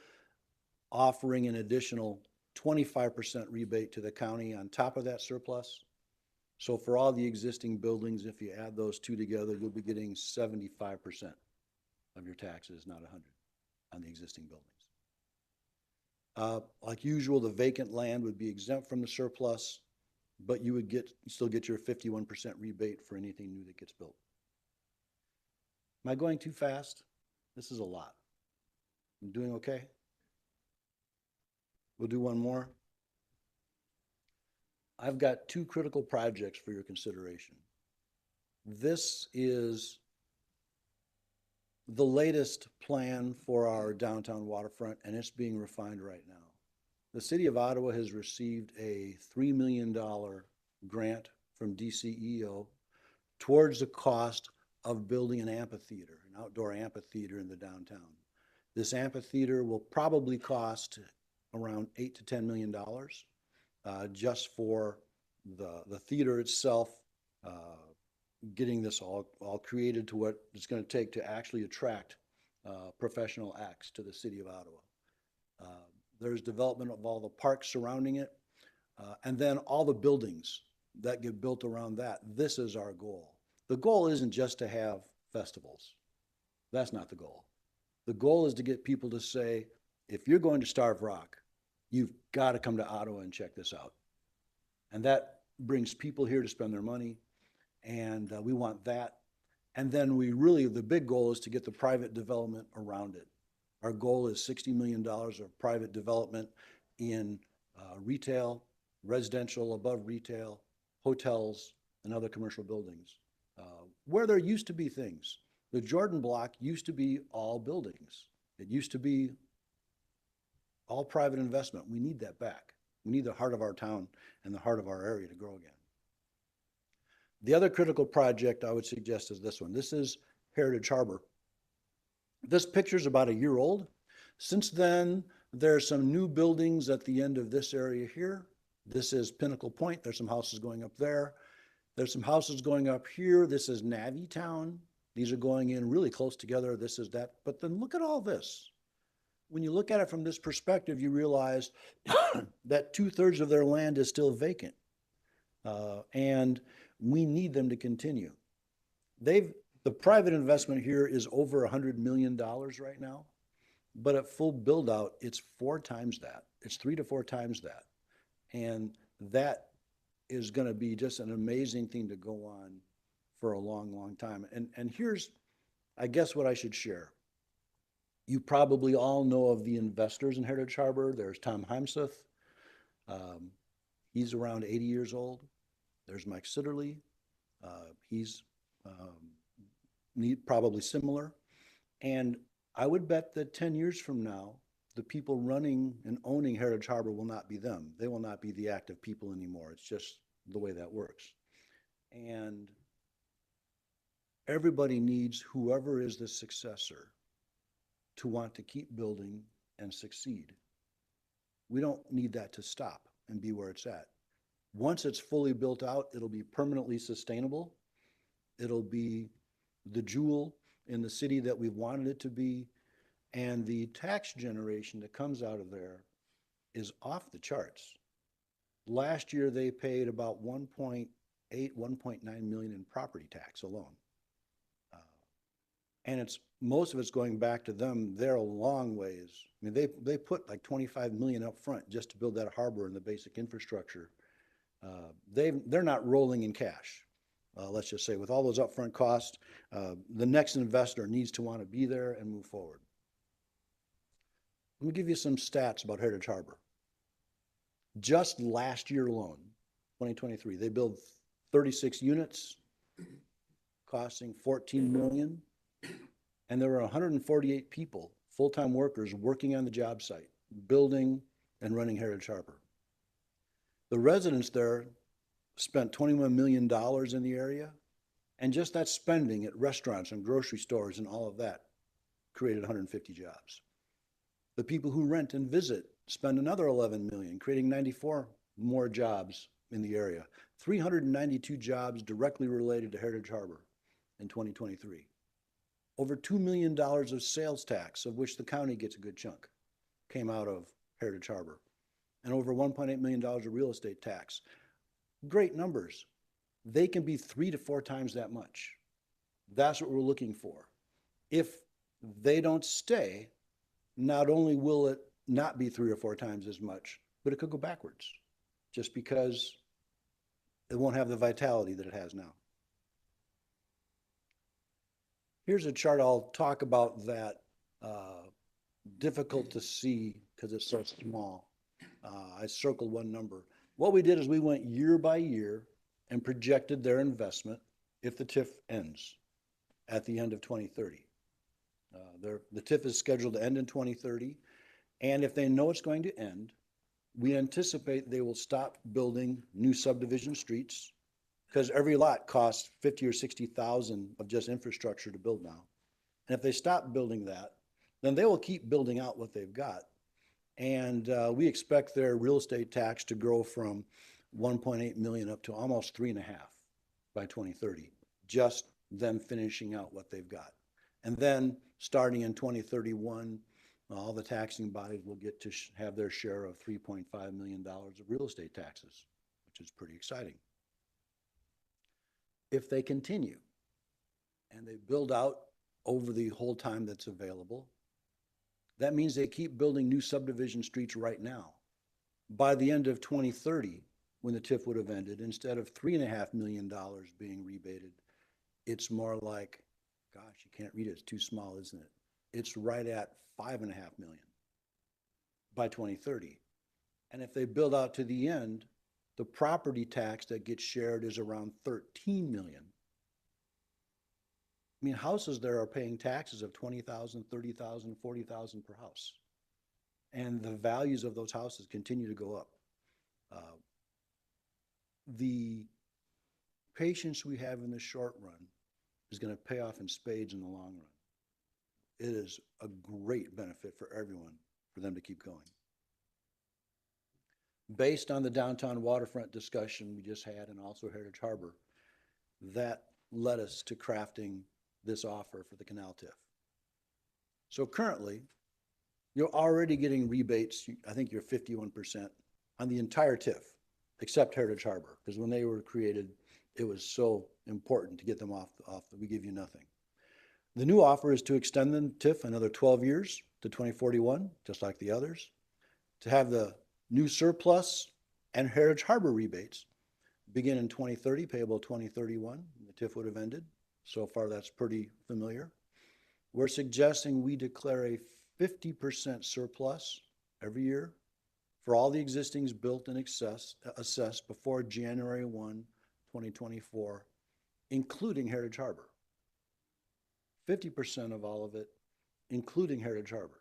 Speaker 3: offering an additional 25% rebate to the county on top of that surplus. So for all the existing buildings, if you add those two together, you'll be getting 75% of your taxes, not 100, on the existing buildings. Like usual, the vacant land would be exempt from the surplus, but you would still get your 51% rebate for anything new that gets built. Am I going too fast? This is a lot. I'm doing okay? We'll do one more. I've got two critical projects for your consideration. This is the latest plan for our downtown waterfront, and it's being refined right now. The City of Ottawa has received a $3 million grant from DCEO towards the cost of building an amphitheater, an outdoor amphitheater in the downtown. This amphitheater will probably cost around $8 to $10 million just for the theater itself, getting this all created to what it's going to take to actually attract professional acts to the City of Ottawa. There's development of all the parks surrounding it. And then all the buildings that get built around that. This is our goal. The goal isn't just to have festivals. That's not the goal. The goal is to get people to say, if you're going to Starved Rock, you've got to come to Ottawa and check this out. And that brings people here to spend their money. And we want that. And then the big goal is to get the private development around it. Our goal is $60 million of private development in retail, residential, above retail, hotels, and other commercial buildings. Where there used to be things. The Jordan Block used to be all buildings. It used to be all private investment. We need that back. We need the heart of our town and the heart of our area to grow again. The other critical project I would suggest is this one. This is Heritage Harbor. This picture's about a year old. Since then, there's some new buildings at the end of this area here. This is Pinnacle Point. There's some houses going up there. There's some houses going up here. This is Navy Town. These are going in really close together. This is that. But then look at all this. When you look at it from this perspective, you realize that 2/3 of their land is still vacant. And we need them to continue. The private investment here is over $100 million right now, but at full build out, it's 4 times that. It's 3 to 4 times that. And that is going to be just an amazing thing to go on for a long, long time. And here's, I guess, what I should share. You probably all know of the investors in Heritage Harbor. There's Tom Heimseth. He's around 80 years old. There's Mike Sitterly. He's probably similar. And I would bet that 10 years from now, the people running and owning Heritage Harbor will not be them. They will not be the active people anymore. It's just the way that works. And everybody needs whoever is the successor to want to keep building and succeed. We don't need that to stop and be where it's at. Once it's fully built out, it'll be permanently sustainable. It'll be the jewel in the city that we've wanted it to be. And the tax generation that comes out of there is off the charts. Last year, they paid about 1.8, 1.9 million in property tax alone. And most of it's going back to them. They're a long ways. I mean, they put like 25 million up front just to build that harbor and the basic infrastructure. They're not rolling in cash. Let's just say with all those upfront costs, the next investor needs to want to be there and move forward. Let me give you some stats about Heritage Harbor. Just last year alone, 2023, they built 36 units costing $14 million. And there were 148 people, full-time workers, working on the job site, building and running Heritage Harbor. The residents there spent $21 million in the area, and just that spending at restaurants and grocery stores and all of that created 150 jobs. The people who rent and visit spend another 11 million, creating 94 more jobs in the area. 392 jobs directly related to Heritage Harbor in 2023. Over $2 million of sales tax, of which the county gets a good chunk, came out of Heritage Harbor. And over $1.8 million of real estate tax. Great numbers. They can be 3 to 4 times that much. That's what we're looking for. If they don't stay, not only will it not be 3 or 4 times as much, but it could go backwards just because it won't have the vitality that it has now. Here's a chart I'll talk about that difficult to see because it's so small. I circled one number. What we did is we went year by year and projected their investment if the TIF ends at the end of 2030. The TIF is scheduled to end in 2030, and if they know it's going to end, we anticipate they will stop building new subdivision streets because every lot costs 50 or 60,000 of just infrastructure to build now. And if they stop building that, then they will keep building out what they've got. And we expect their real estate tax to grow from 1.8 million up to almost 3.5 by 2030, just them finishing out what they've got. And then starting in 2031, all the taxing bodies will get to have their share of $3.5 million of real estate taxes, which is pretty exciting. If they continue and they build out over the whole time that's available, that means they keep building new subdivision streets right now. By the end of 2030, when the TIF would have ended, instead of $3.5 million being rebated, it's more like, gosh, you can't read it, it's too small, isn't it? It's right at $5.5 million by 2030. And if they build out to the end, the property tax that gets shared is around 13 million. I mean, houses there are paying taxes of 20,000, 30,000, 40,000 per house. And the values of those houses continue to go up. The patience we have in the short run is going to pay off in spades in the long run. It is a great benefit for everyone for them to keep going. Based on the downtown waterfront discussion we just had and also Heritage Harbor, that led us to crafting this offer for the Canal TIF. So currently, you're already getting rebates. I think you're 51% on the entire TIF, except Heritage Harbor, because when they were created, it was so important to get them off that we give you nothing. The new offer is to extend the TIF another 12 years to 2041, just like the others, to have the new surplus and Heritage Harbor rebates begin in 2030, payable 2031. The TIF would have ended. So far, that's pretty familiar. We're suggesting we declare a 50% surplus every year for all the existings built and assessed before January 1, 2024, including Heritage Harbor. 50% of all of it, including Heritage Harbor.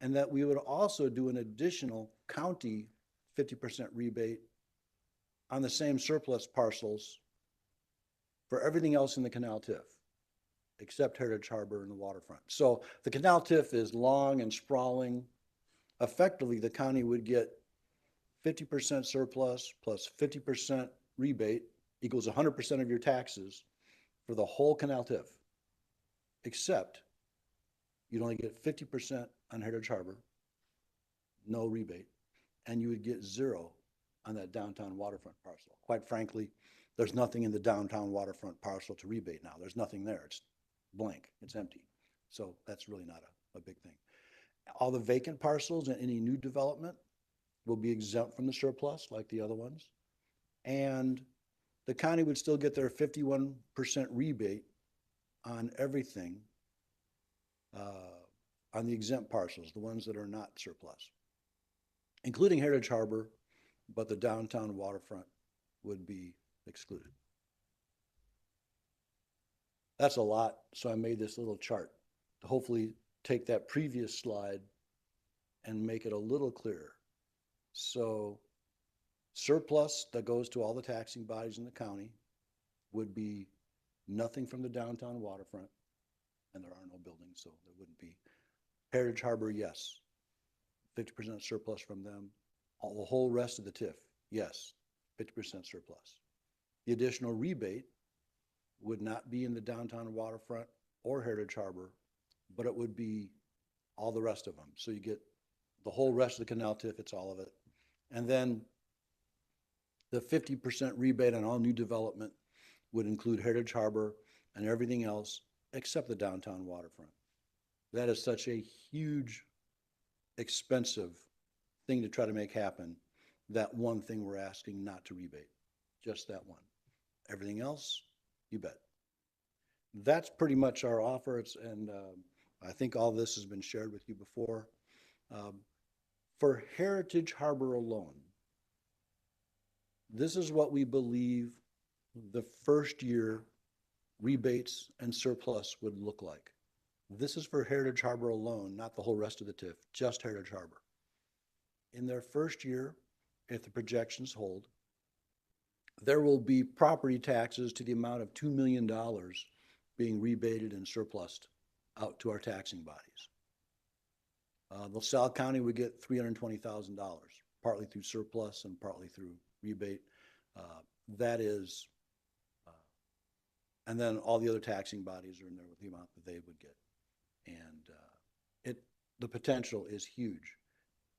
Speaker 3: And that we would also do an additional county 50% rebate on the same surplus parcels for everything else in the Canal TIF, except Heritage Harbor and the waterfront. So the Canal TIF is long and sprawling. Effectively, the county would get 50% surplus plus 50% rebate equals 100% of your taxes for the whole Canal TIF, except you'd only get 50% on Heritage Harbor, no rebate, and you would get 0 on that downtown waterfront parcel. Quite frankly, there's nothing in the downtown waterfront parcel to rebate now. There's nothing there. It's blank. It's empty. So that's really not a big thing. All the vacant parcels and any new development will be exempt from the surplus like the other ones. And the county would still get their 51% rebate on everything on the exempt parcels, the ones that are not surplus, including Heritage Harbor, but the downtown waterfront would be excluded. That's a lot, so I made this little chart to hopefully take that previous slide and make it a little clearer. So surplus that goes to all the taxing bodies in the county would be nothing from the downtown waterfront, and there are no buildings, so there wouldn't be. Heritage Harbor, yes, 50% surplus from them. The whole rest of the TIF, yes, 50% surplus. The additional rebate would not be in the downtown waterfront or Heritage Harbor, but it would be all the rest of them. So you get the whole rest of the Canal TIF, it's all of it. And then the 50% rebate on all new development would include Heritage Harbor and everything else except the downtown waterfront. That is such a huge, expensive thing to try to make happen. That one thing we're asking not to rebate, just that one. Everything else, you bet. That's pretty much our offer. And I think all this has been shared with you before. For Heritage Harbor alone, this is what we believe the first year rebates and surplus would look like. This is for Heritage Harbor alone, not the whole rest of the TIF, just Heritage Harbor. In their first year, if the projections hold, there will be property taxes to the amount of $2 million being rebated and surplused out to our taxing bodies. LaSalle County would get $320,000, partly through surplus and partly through rebate. That is, and then all the other taxing bodies are in there with the amount that they would get. And the potential is huge.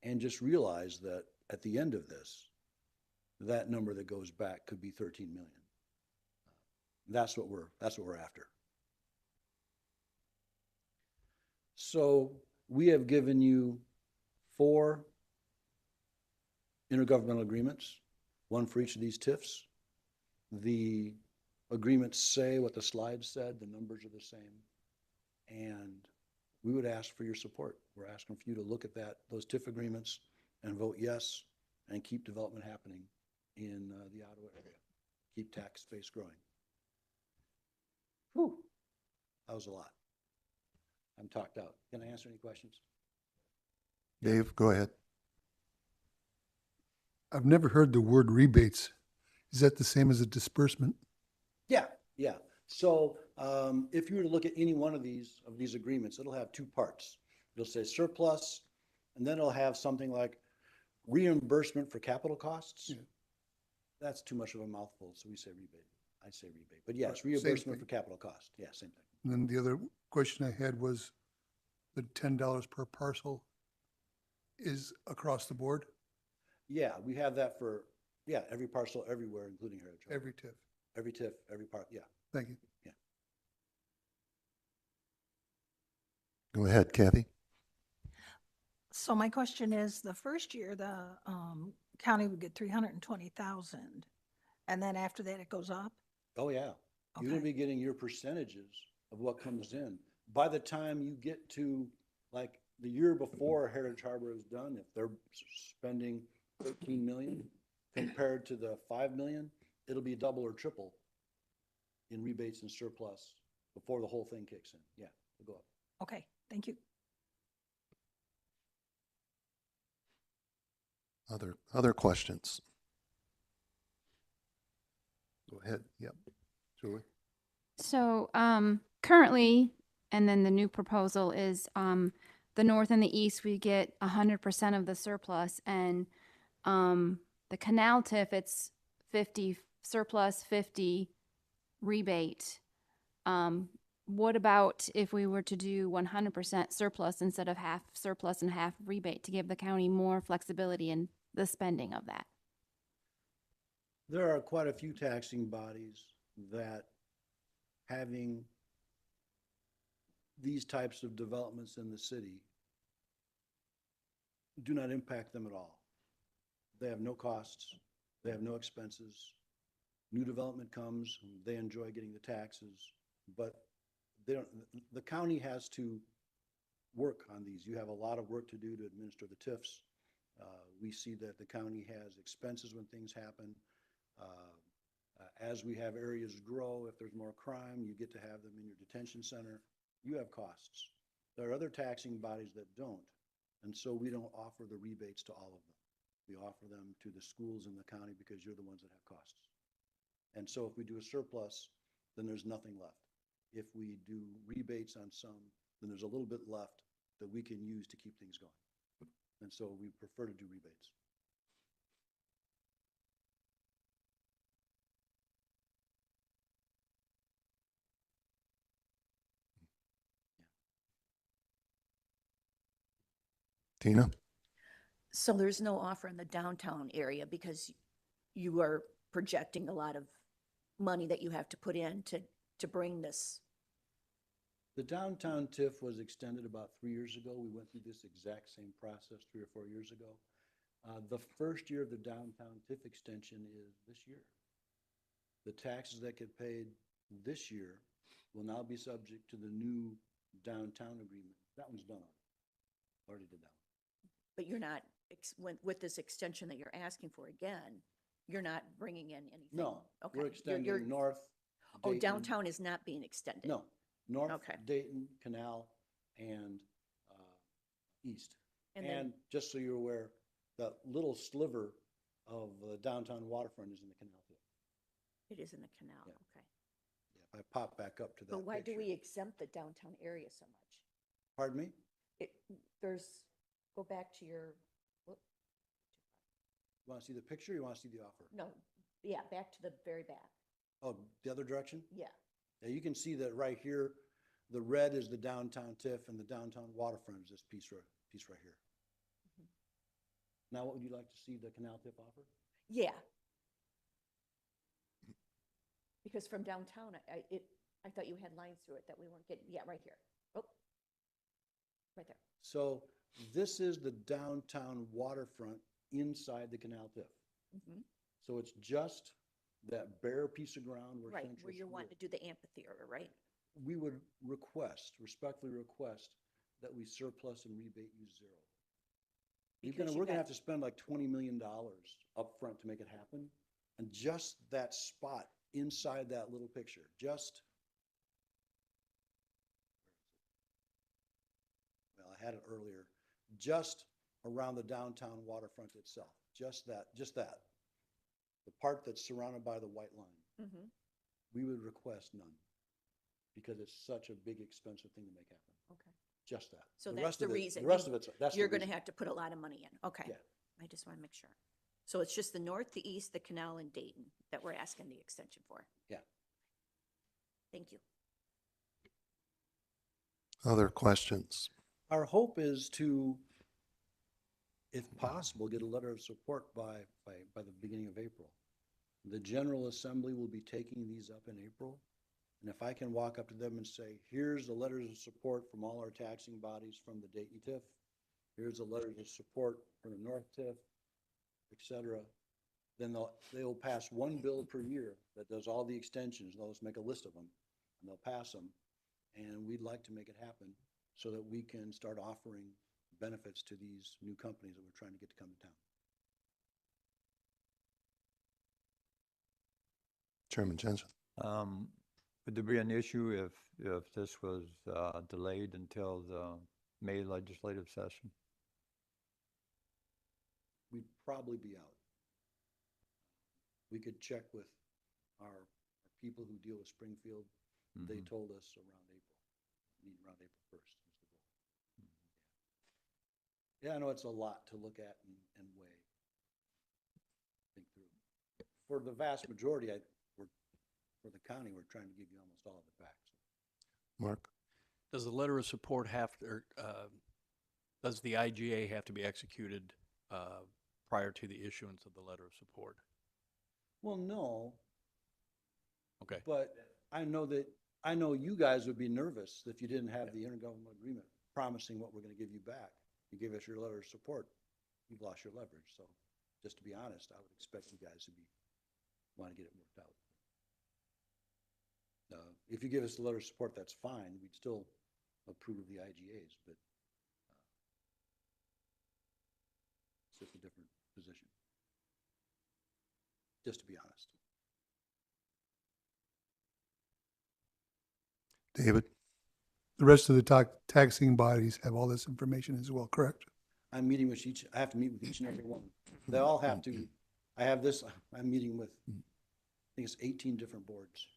Speaker 3: And just realize that at the end of this, that number that goes back could be 13 million. That's what we're after. So we have given you 4 intergovernmental agreements, one for each of these TIFs. The agreements say what the slide said, the numbers are the same. And we would ask for your support. We're asking for you to look at those TIF agreements and vote yes and keep development happening in the Ottawa area. Keep tax base growing. Whew, that was a lot. I'm talked out. Can I answer any questions?
Speaker 1: Dave, go ahead.
Speaker 2: I've never heard the word rebates. Is that the same as a disbursement?
Speaker 3: Yeah. So if you were to look at any one of these agreements, it'll have 2 parts. It'll say surplus, and then it'll have something like reimbursement for capital costs.
Speaker 2: Yeah.
Speaker 3: That's too much of a mouthful, so we say rebate. I say rebate, but yes,
Speaker 2: Same
Speaker 3: reimbursement for
Speaker 2: thing.
Speaker 3: capital cost. Yeah, same thing.
Speaker 2: And then the other question I had was the $10 per parcel is across the board,
Speaker 3: Yeah, we have that for, every parcel everywhere, including Heritage Harbor.
Speaker 2: every TIF.
Speaker 3: Every TIF, every part, yeah.
Speaker 2: Thank you.
Speaker 1: Go ahead, Kathy.
Speaker 4: So my question is, the first year, the county would get 320,000, and then after that, it goes up?
Speaker 3: Oh, yeah. You're gonna
Speaker 4: Okay.
Speaker 3: be getting your percentages of what comes in. By the time you get to, like, the year before Heritage Harbor is done, if they're spending 13 million compared to the 5 million, it'll be double or triple in rebates and surplus before the whole thing kicks in. Yeah, it'll go up.
Speaker 4: Okay, thank you.
Speaker 1: Other questions? Go ahead. Yep. Julie?
Speaker 5: So currently, and then the new proposal is the north and the east, we get 100% of the surplus, and the canal TIF, it's 50 surplus, 50 rebate. What about if we were to do 100% surplus instead of half surplus and half rebate to give the county more flexibility in the spending of that?
Speaker 3: There are quite a few taxing bodies that having these types of developments in the city do not impact them at all. They have no costs, they have no expenses. New development comes, they enjoy getting the taxes, but they don't, the county has to work on these. You have a lot of work to do to administer the TIFs. We see that the county has expenses when things happen. As we have areas grow, if there's more crime, you get to have them in your detention center. You have costs. There are other taxing bodies that don't, and so we don't offer the rebates to all of them. We offer them to the schools in the county because you're the ones that have costs. And so if we do a surplus, then there's nothing left. If we do rebates on some, then there's a little bit left that we can use to keep things going. And so we prefer to do rebates.
Speaker 1: Tina?
Speaker 6: So there's no offer in the downtown area because you are projecting a lot of money that you have to put in to bring this.
Speaker 3: The downtown TIF was extended about 3 years ago. We went through this exact same process 3 or 4 years ago. The first year of the downtown TIF extension is this year. The taxes that get paid this year will now be subject to the new downtown agreement. That one's done already did that one.
Speaker 6: But you're not, with this extension that you're asking for again, you're not bringing in anything?
Speaker 3: No,
Speaker 6: Okay.
Speaker 3: we're
Speaker 6: You're-
Speaker 3: extending north.
Speaker 6: Oh,
Speaker 3: Dayton.
Speaker 6: downtown is not being extended?
Speaker 3: No, north,
Speaker 6: Okay.
Speaker 3: Dayton, Canal, and east.
Speaker 6: And
Speaker 3: And
Speaker 6: then,
Speaker 3: just so you're aware, that little sliver of the downtown waterfront is in the canal too.
Speaker 6: it is in the canal,
Speaker 3: Yeah.
Speaker 6: okay.
Speaker 3: Yeah, if I pop back up to that
Speaker 6: But why do
Speaker 3: picture.
Speaker 6: we exempt the downtown area so much?
Speaker 3: Pardon me?
Speaker 6: Go back to your, whoop,
Speaker 3: You want to see the picture or you want to see the offer?
Speaker 6: no, yeah, back to the very back.
Speaker 3: Oh, the other direction?
Speaker 6: Yeah,
Speaker 3: Yeah, you can see that right here, The red is the downtown TIF, and the downtown waterfront is this piece right here. Now, what would you like to see the canal TIF offer?
Speaker 6: Yeah. Because from downtown, I thought you had lines through it that we weren't getting, yeah, right here. Oh, right there.
Speaker 3: So this is the downtown waterfront inside the canal TIF.
Speaker 6: Mhm.
Speaker 3: So it's just that bare piece of ground where
Speaker 6: Right,
Speaker 3: Central
Speaker 6: where you're
Speaker 3: School-
Speaker 6: wanting to do the amphitheater, right?
Speaker 3: We would respectfully request that we surplus and rebate use zero.
Speaker 6: Because
Speaker 3: We're
Speaker 6: you
Speaker 3: gonna
Speaker 6: got-
Speaker 3: have to spend like $20 million upfront to make it happen. And just that spot inside that little picture, well, I had it earlier, just around the downtown waterfront itself, just that. The part that's surrounded by the white line,
Speaker 6: Mhm.
Speaker 3: we would request none because it's such a big, expensive thing to make happen.
Speaker 6: Okay.
Speaker 3: Just that.
Speaker 6: So
Speaker 3: The
Speaker 6: that's
Speaker 3: rest
Speaker 6: the
Speaker 3: of it-
Speaker 6: reason.
Speaker 3: The rest of it's, that's the
Speaker 6: You're gonna
Speaker 3: reason.
Speaker 6: have to put a lot of money in. Okay.
Speaker 3: Yeah.
Speaker 6: I just want to make sure. So it's just the north, the east, the canal, and Dayton that we're asking the extension for.
Speaker 3: Yeah.
Speaker 6: Thank you.
Speaker 1: Other questions?
Speaker 3: Our hope is to, if possible, get a letter of support by the beginning of April. The General Assembly will be taking these up in April. And if I can walk up to them and say, here's the letters of support from all our taxing bodies from the Dayton TIF, here's the letters of support from the North TIF, et cetera, then they'll pass one bill per year that does all the extensions. They'll just make a list of them, and they'll pass them. And we'd like to make it happen so that we can start offering benefits to these new companies that we're trying to get to come to town.
Speaker 1: Chairman Jensen?
Speaker 7: Would there be an issue if this was delayed until the May legislative session?
Speaker 3: We'd probably be out. We could check with our people who deal with Springfield. They
Speaker 7: Mhm.
Speaker 3: told us around April, meet around April 1st is the goal. Yeah, I know it's a lot to look at and weigh, think through. For the vast majority, for the county, we're trying to give you almost all of it back. So
Speaker 1: Mark?
Speaker 8: Does the letter of support have, or does the IGA have to be executed prior to the issuance of the letter of support?
Speaker 3: Well, no,
Speaker 8: Okay,
Speaker 3: but I know you guys would be nervous if you didn't have the intergovernmental agreement promising what we're gonna give you back. You give us your letter of support, you've lost your leverage. So just to be honest, I would expect you guys to wanna get it worked out. If you give us the letter of support, that's fine. We'd still approve the IGAs, but it's just a different position. Just to be honest.
Speaker 1: David?
Speaker 2: The rest of the taxing bodies have all this information as well, correct?
Speaker 3: I'm meeting with I have to meet with each and every one. They all have to, I'm meeting with, I think it's 18 different boards,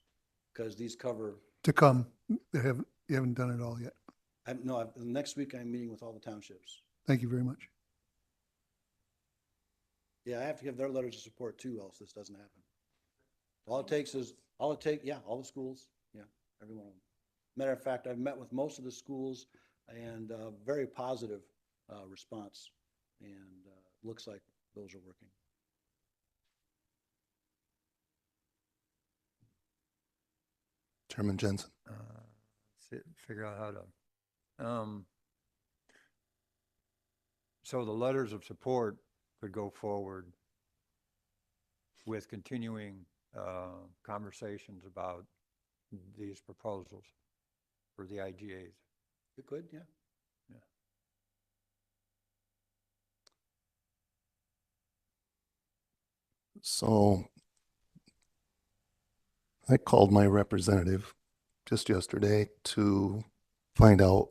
Speaker 3: because these cover,
Speaker 2: To come, you haven't done it all yet.
Speaker 3: next week I'm meeting with all the townships.
Speaker 2: Thank you very much.
Speaker 3: Yeah, I have to give their letters of support too, else this doesn't happen. All the schools, yeah, every one of them. Matter of fact, I've met with most of the schools and very positive response, and looks like those are working.
Speaker 1: Chairman Jensen?
Speaker 7: Figure out how to, so the letters of support could go forward with continuing conversations about these proposals for the IGAs.
Speaker 3: It could, yeah.
Speaker 1: So I called my representative just yesterday to find out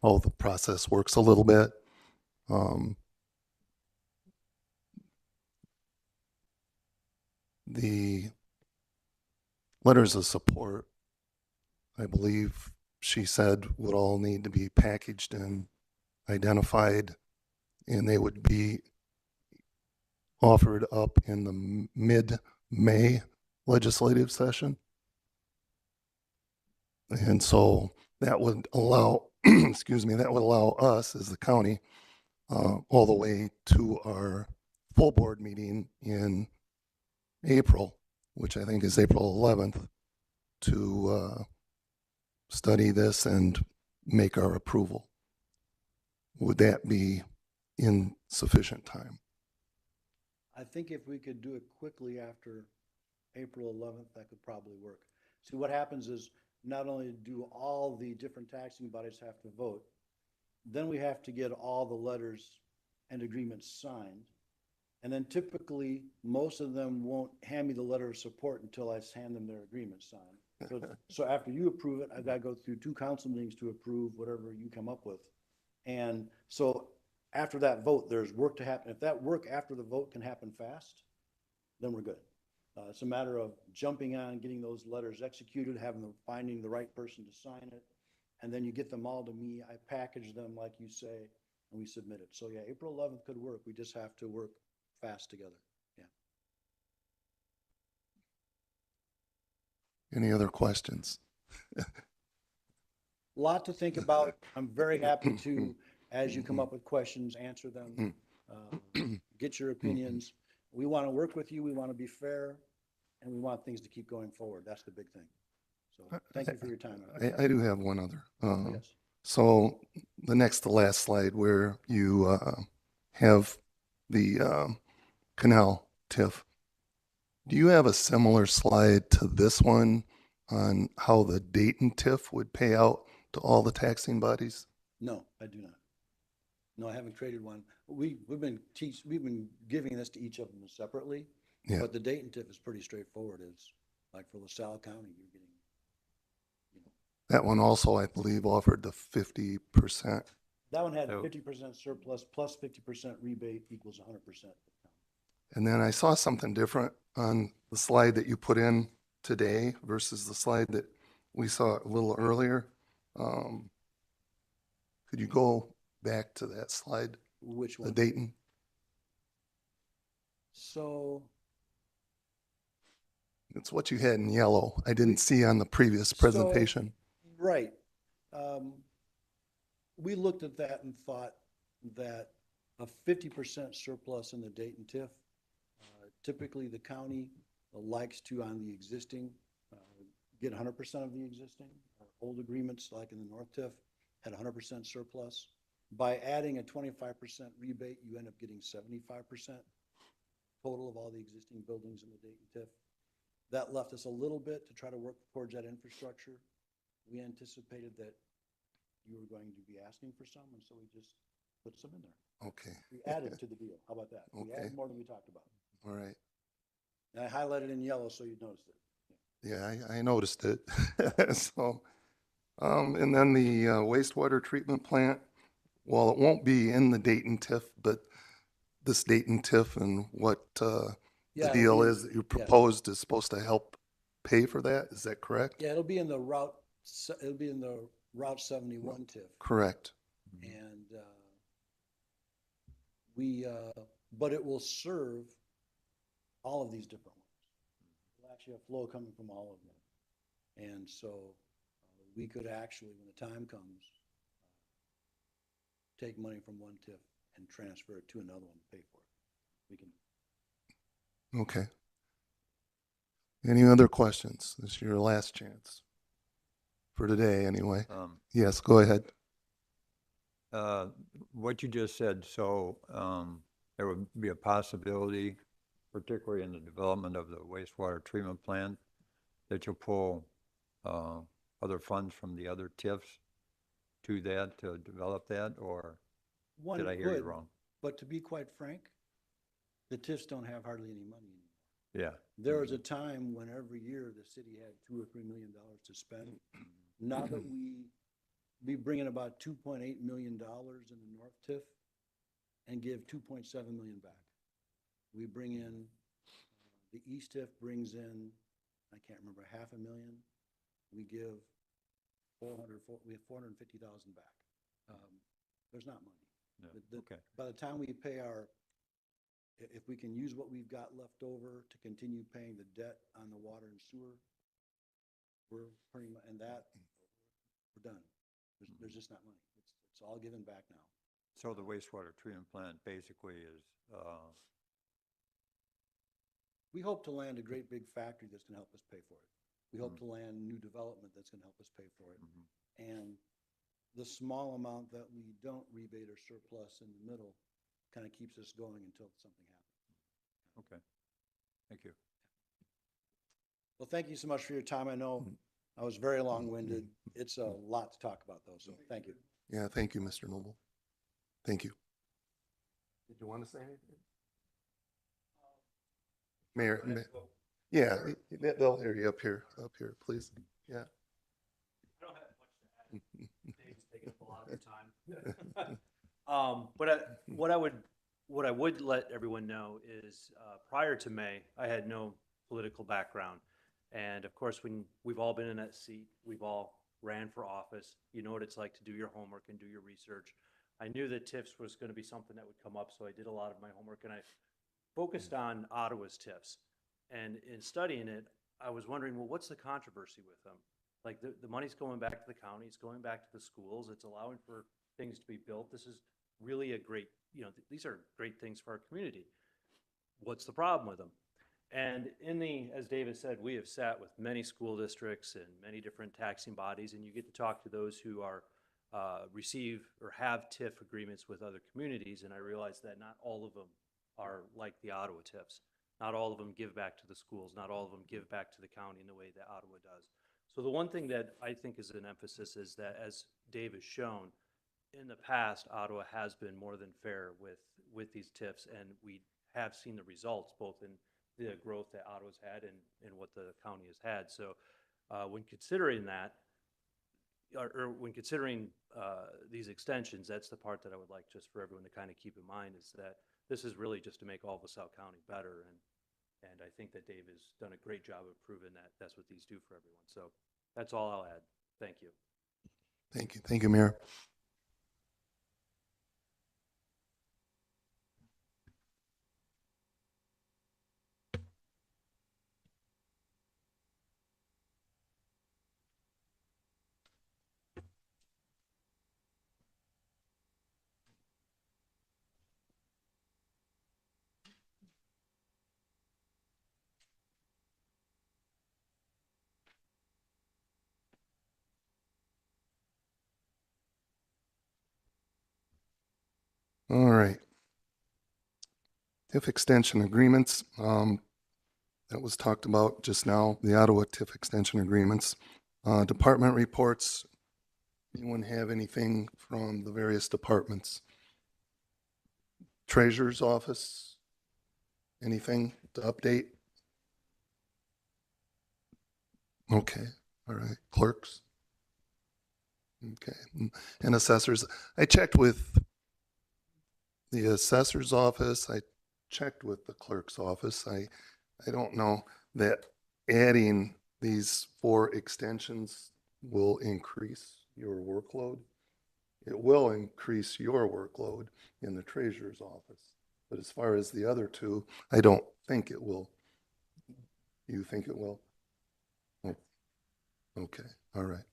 Speaker 1: how the process works a little bit. The letters of support, I believe she said, would all need to be packaged and identified, and they would be offered up in the mid-May legislative session. And so that would allow, excuse me, that would allow us as the county, all the way to our full board meeting in April, which I think is April 11th, to study this and make our approval. Would that be in sufficient time?
Speaker 3: I think if we could do it quickly after April 11th, that could probably work. See, what happens is not only do all the different taxing bodies have to vote, then we have to get all the letters and agreements signed. And then typically, most of them won't hand me the letter of support until I hand them their agreement signed. So after you approve it, I've got to go through 2 council meetings to approve whatever you come up with. And so after that vote, there's work to happen. If that work after the vote can happen fast, then we're good. It's a matter of jumping on, getting those letters executed, finding the right person to sign it. And then you get them all to me. I package them like you say, and we submit it. So yeah, April 11th could work. We just have to work fast together. Yeah.
Speaker 1: Any other questions?
Speaker 3: Lot to think about. I'm very happy to, as you come up with questions, answer them, get your opinions. We want to work with you. We want to be fair, and we want things to keep going forward. That's the big thing. So thank you for your time.
Speaker 1: I do have one other.
Speaker 3: Yes.
Speaker 1: So the next to last slide where you have the canal TIF, do you have a similar slide to this one on how the Dayton TIF would pay out to all the taxing bodies?
Speaker 3: No, I do not. No, I haven't created one. We've been giving this to each of them separately.
Speaker 1: Yeah.
Speaker 3: But the Dayton TIF is pretty straightforward. It's like for LaSalle County, you're getting,
Speaker 1: That one also, I believe, offered the 50%.
Speaker 3: that one had
Speaker 7: So-
Speaker 3: 50% surplus plus 50% rebate equals 100%.
Speaker 1: And then I saw something different on the slide that you put in today versus the slide that we saw a little earlier. Could you go back to that slide,
Speaker 3: Which
Speaker 1: the
Speaker 3: one?
Speaker 1: Dayton?
Speaker 3: So,
Speaker 1: It's what you had in yellow. I didn't see on the previous presentation.
Speaker 3: right. We looked at that and thought that a 50% surplus in the Dayton TIF, typically the county likes to, on the existing, get 100% of the existing. Our old agreements, like in the North TIF, had 100% surplus. By adding a 25% rebate, you end up getting 75% total of all the existing buildings in the Dayton TIF. That left us a little bit to try to work towards that infrastructure. We anticipated that you were going to be asking for some, and so we just put some in there.
Speaker 1: Okay,
Speaker 3: We added to the deal. How about that? We
Speaker 1: Okay.
Speaker 3: added more than we talked about.
Speaker 1: all right.
Speaker 3: And I highlighted in yellow so you'd notice it.
Speaker 1: Yeah, I noticed it. So, and then the wastewater treatment plant, well, it won't be in the Dayton TIF, but this Dayton TIF and what the
Speaker 3: Yeah,
Speaker 1: deal
Speaker 3: it'll be-
Speaker 1: is that you proposed is supposed to help pay for that. Is that correct?
Speaker 3: Yeah, it'll be in the Route 71 TIF.
Speaker 1: Correct.
Speaker 3: And but it will serve all of these different ones. We'll actually have flow coming from all of them. And so we could actually, when the time comes, take money from one TIF and transfer it to another one to pay for it. We can.
Speaker 1: Okay. Any other questions? This is your last chance for today, anyway. Yes, go ahead.
Speaker 7: What you just said, so there would be a possibility, particularly in the development of the wastewater treatment plant, that you'll pull other funds from the other TIFs to that, to develop that, or
Speaker 3: One
Speaker 7: did I hear you
Speaker 3: could,
Speaker 7: wrong?
Speaker 3: But to be quite frank, the TIFs don't have hardly any money anymore.
Speaker 7: Yeah.
Speaker 3: There was a time when every year the city had $2 or $3 million to spend. Now that we be bringing about $2.8 million in the North TIF and give $2.7 million back. We bring in, the East TIF brings in, I can't remember, $500,000. We give we have 450,000 back. There's not money.
Speaker 7: Yeah, okay.
Speaker 3: By the time we pay if we can use what we've got left over to continue paying the debt on the water and sewer, we're pretty much, and that We're done. There's just not money. It's all given back now.
Speaker 7: So the wastewater treatment plant basically is,
Speaker 3: We hope to land a great big factory that's gonna help us pay for it. We hope
Speaker 7: Mm.
Speaker 3: to land new development that's gonna help us pay for it.
Speaker 7: mhm.
Speaker 3: And the small amount that we don't rebate or surplus in the middle kind of keeps us going until something happens.
Speaker 7: Okay, thank you.
Speaker 3: Well, thank you so much for your time. I know I was very long-winded. It's a lot to talk about though, so thank you.
Speaker 1: Yeah, thank you, Mr. Noble. Thank you. Did you want to say anything? Mayor, yeah, they'll hear you up here, please. Yeah.
Speaker 9: I don't have much to add. Dave's taken up a lot of your time. But what I would let everyone know is, prior to May, I had no political background. And of course, when we've all been in that seat, we've all ran for office. You know what it's like to do your homework and do your research. I knew that TIFs was going to be something that would come up, so I did a lot of my homework and I focused on Ottawa's TIFs. And in studying it, I was wondering, well, what's the controversy with them? Like the money's going back to the county, it's going back to the schools, it's allowing for things to be built. This is really a great, these are great things for our community. What's the problem with them? And as David said, we have sat with many school districts and many different taxing bodies, and you get to talk to those who are receive or have TIF agreements with other communities, and I realized that not all of them are like the Ottawa TIFs. Not all of them give back to the schools, not all of them give back to the county in the way that Ottawa does. So the one thing that I think is an emphasis is that, as Dave has shown, in the past, Ottawa has been more than fair with these TIFs, and we have seen the results, both in the growth that Ottawa's had and what the county has had. So when considering that, or when considering these extensions, that's the part that I would like just for everyone to kind of keep in mind, is that this is really just to make all of LaSalle County better. And I think that Dave has done a great job of proving that that's what these do for everyone. So that's all I'll add. Thank you.
Speaker 1: Thank you. Thank you, Mayor. All right. TIF extension agreements, that was talked about just now, the Ottawa TIF extension agreements. Department reports. Anyone have anything from the various departments? Treasurer's office, anything to update? Okay, all right. Clerks? Okay, and assessors. I checked with the assessor's office. I checked with the clerk's office. I don't know that adding these 4 extensions will increase your workload. It will increase your workload in the treasurer's office. But as far as the other 2, I don't think it will. You think it will? Oh, okay, all right.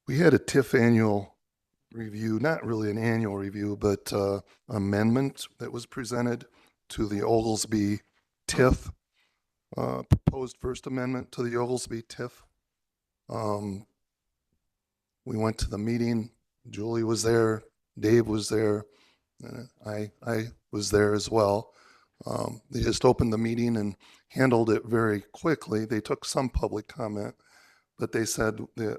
Speaker 1: We had a TIF annual review, not really an annual review, but amendment that was presented to the Oglesby TIF, proposed first amendment to the Oglesby TIF. We went to the meeting. Julie was there, Dave was there, I was there as well. They just opened the meeting and handled it very quickly. They took some public comment, but they said that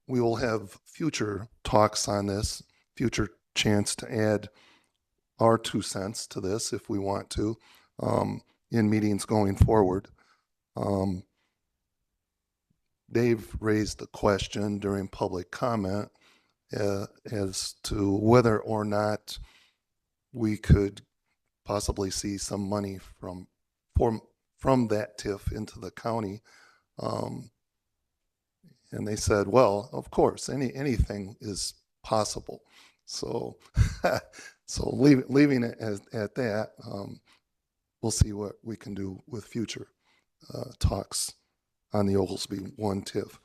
Speaker 1: we will have future talks on this, future chance to add our 2 cents to this if we want to, in meetings going forward. Dave raised the question during public comment as to whether or not we could possibly see some money from that TIF into the county. And they said, well, of course, anything is possible. So, so leaving it at that, we'll see what we can do with future talks on the Oglesby 1 TIF.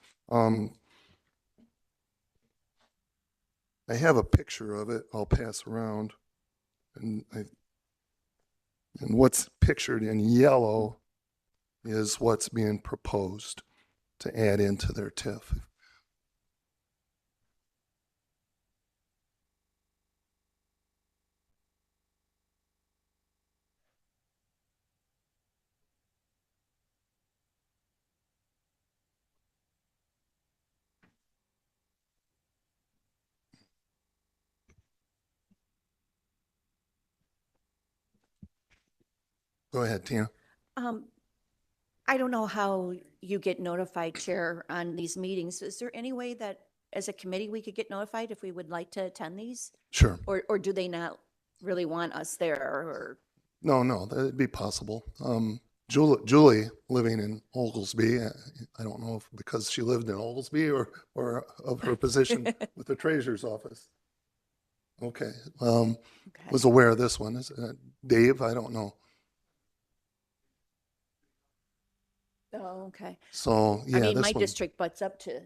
Speaker 1: I have a picture of it I'll pass around. And what's pictured in yellow is what's being proposed to add into their TIF. Go ahead, Tina.
Speaker 6: I don't know how you get notified, Chair, on these meetings. Is there any way that as a committee, we could get notified if we would like to attend these?
Speaker 1: Sure.
Speaker 6: Or do they not really want us there or?
Speaker 1: No, that'd be possible. Julie living in Oglesby, I don't know if because she lived in Oglesby or of her position with the treasurer's office. Okay,
Speaker 6: Okay.
Speaker 1: was aware of this one. Is it Dave? I don't know.
Speaker 6: Oh, okay.
Speaker 1: So, yeah,
Speaker 6: I mean,
Speaker 1: this
Speaker 6: my
Speaker 1: one,
Speaker 6: district butts up to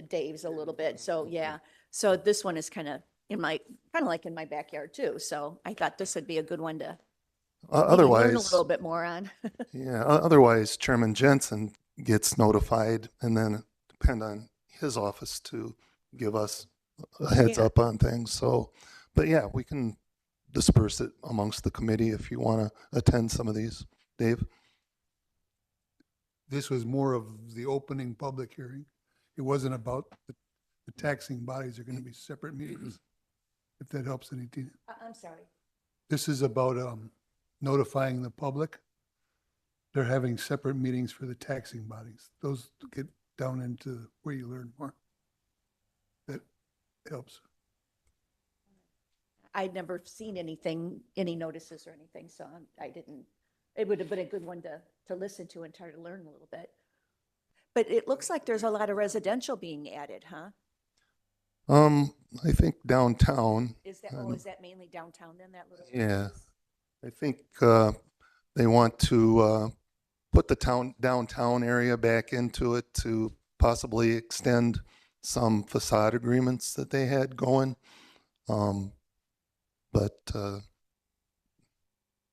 Speaker 6: Dave's a little bit, so yeah. So this one is kind of like in my backyard too, so I thought this would be a good one to maybe learn a
Speaker 1: otherwise,
Speaker 6: little bit more on.
Speaker 1: yeah, otherwise Chairman Jensen gets notified and then depend on his office to give us a heads
Speaker 6: Yeah.
Speaker 1: up on things. So, but yeah, we can disperse it amongst the committee if you want to attend some of these. Dave?
Speaker 2: This was more of the opening public hearing. It wasn't about the taxing bodies are going to be separate meetings, if that helps any, Tina.
Speaker 6: I'm sorry.
Speaker 2: This is about notifying the public. They're having separate meetings for the taxing bodies. Those get down into where you learn more. That helps.
Speaker 6: I'd never seen any notices or anything, so I didn't, it would have been a good one to listen to and try to learn a little bit. But it looks like there's a lot of residential being added, huh?
Speaker 1: I think downtown,
Speaker 6: Is that mainly downtown then, that little?
Speaker 1: yeah,
Speaker 6: piece?
Speaker 1: I think they want to put the downtown area back into it to possibly extend some facade agreements that they had going. But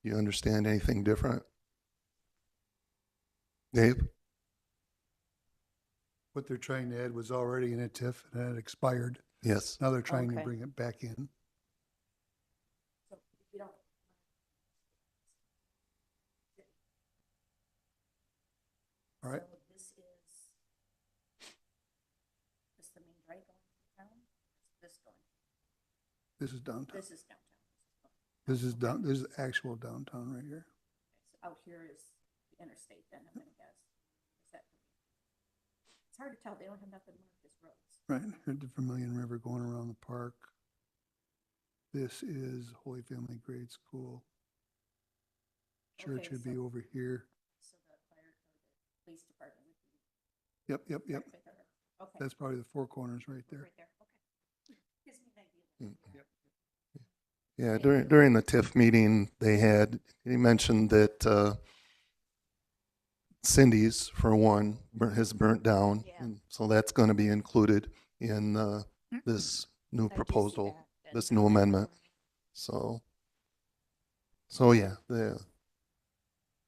Speaker 1: you understand anything different? Dave?
Speaker 2: What they're trying to add was already in a TIF and it expired.
Speaker 1: Yes.
Speaker 2: Now they're trying to
Speaker 6: Okay.
Speaker 2: bring it back in.
Speaker 6: So if you don't-
Speaker 2: All right.
Speaker 6: So this the main drag going to town? This going?
Speaker 2: This is downtown.
Speaker 6: This is downtown.
Speaker 2: This is actual downtown right here.
Speaker 6: So out here is the interstate then, I'm gonna guess. It's hard to tell, they don't have nothing marked as roads.
Speaker 2: Right, here's the Vermilion River going around the park. This is Holy Family Grade School. Church
Speaker 6: Okay,
Speaker 2: would be
Speaker 6: so-
Speaker 2: over here.
Speaker 6: So the fire, or the police department would be.
Speaker 2: Yep.
Speaker 6: right there. Okay.
Speaker 2: That's probably the four corners right there.
Speaker 6: Right there, okay. Gives me an idea.
Speaker 1: Yeah, during the TIF meeting he mentioned that Cindy's, for one, has burnt down.
Speaker 6: Yeah.
Speaker 1: And so that's going to be included in this new
Speaker 6: I do see
Speaker 1: proposal,
Speaker 6: that.
Speaker 1: this new amendment. So yeah,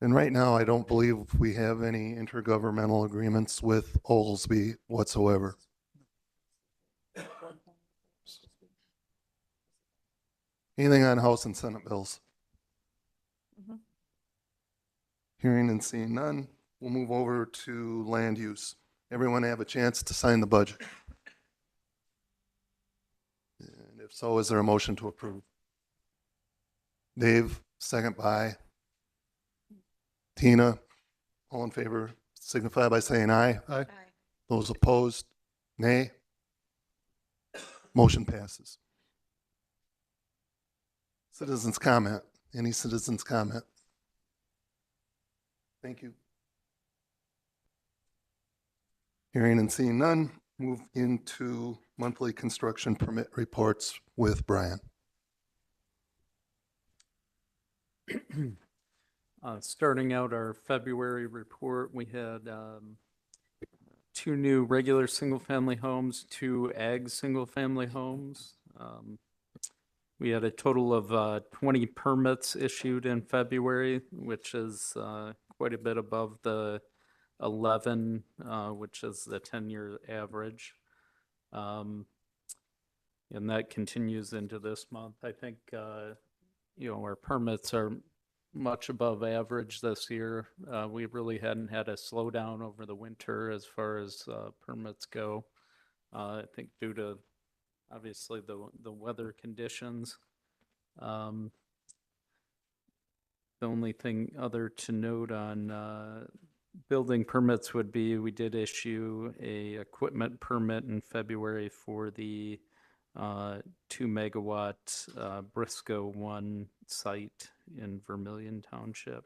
Speaker 1: and right now, I don't believe we have any intergovernmental agreements with Oglesby whatsoever. Anything on House and Senate bills?
Speaker 6: Mhm.
Speaker 1: Hearing and seeing none, we'll move over to land use. Everyone have a chance to sign the budget? And if so, is there a motion to approve? Dave, second by Tina. All in favor signify by saying aye.
Speaker 2: Aye.
Speaker 1: Those opposed, nay. Motion passes. Citizens comment. Any citizens comment? Thank you. Hearing and seeing none, move into monthly construction permit reports with Brian.
Speaker 8: Starting out our February report, we had 2 new regular single-family homes, 2 ag single-family homes. We had a total of 20 permits issued in February, which is quite a bit above the 11, which is the 10-year average. And that continues into this month. I think, our permits are much above average this year. We really hadn't had a slowdown over the winter as far as permits go. I think due to obviously the weather conditions. The only thing other to note on building permits would be we did issue a equipment permit in February for the 2 megawatt Briscoe 1 site in Vermillion Township.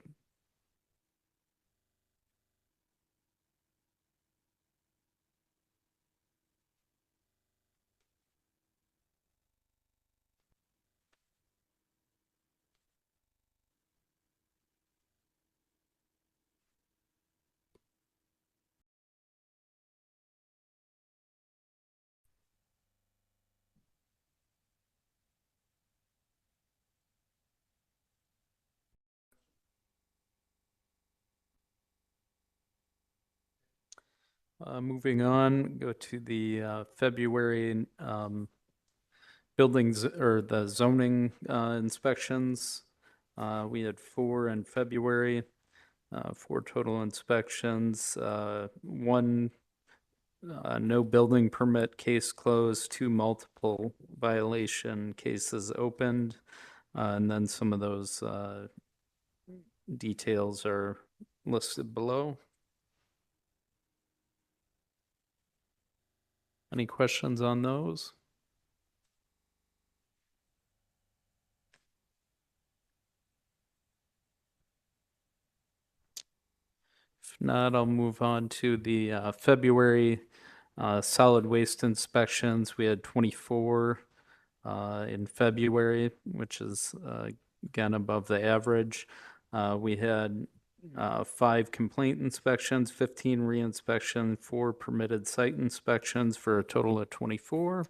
Speaker 8: Moving on, go to the February buildings or the zoning inspections. We had 4 in February, 4 total inspections, 1 no building permit case closed, 2 multiple violation cases opened, and then some of those details are listed below. Any questions on those? If not, I'll move on to the February solid waste inspections. We had 24 in February, which is again above the average. We had 5 complaint inspections, 15 re-inspection, 4 permitted site inspections for a total of 24.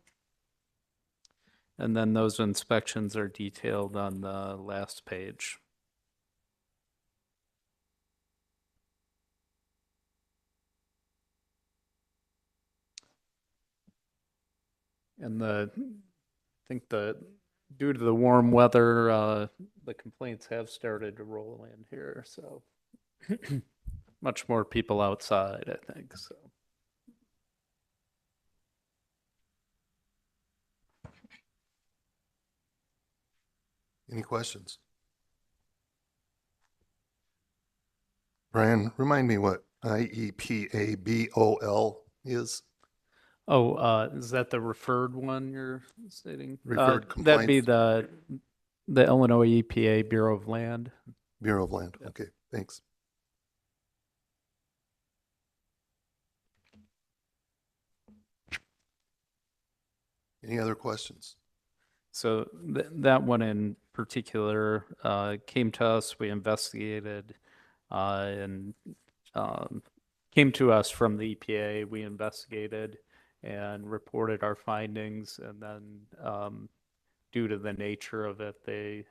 Speaker 8: And then those inspections are detailed on the last page. And due to the warm weather, the complaints have started to roll in here, so much more people outside, I think, so.
Speaker 1: Any questions? Brian, remind me what IEPABOL is?
Speaker 8: Oh, is that the referred one you're stating?
Speaker 1: Referred
Speaker 8: That'd be
Speaker 1: complaints.
Speaker 8: the Illinois EPA Bureau of Land.
Speaker 1: Bureau of Land.
Speaker 8: Yep.
Speaker 1: Okay, thanks. Any other questions?
Speaker 8: So that one in particular came to us. We investigated and came to us from the EPA. We investigated and reported our findings, and then due to the nature of it, they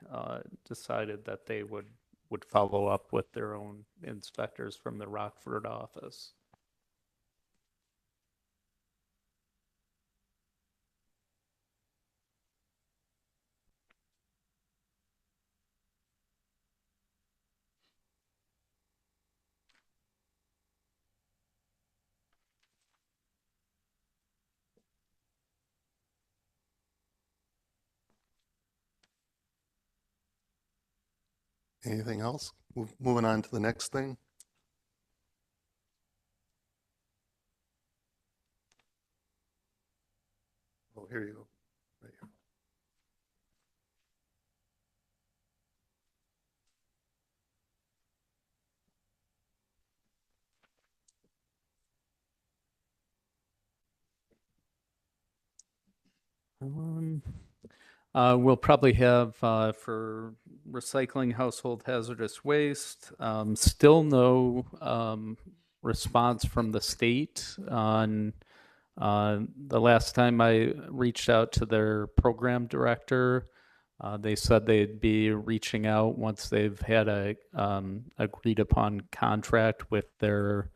Speaker 8: decided that they would follow up with their own inspectors from the Rockford office.
Speaker 1: Anything else? Moving on to the next thing. Oh, here you go. Right here.
Speaker 8: We'll probably have for recycling household hazardous waste, still no response from the state on the last time I reached out to their program director. They said they'd be reaching out once they've had a agreed upon contract with their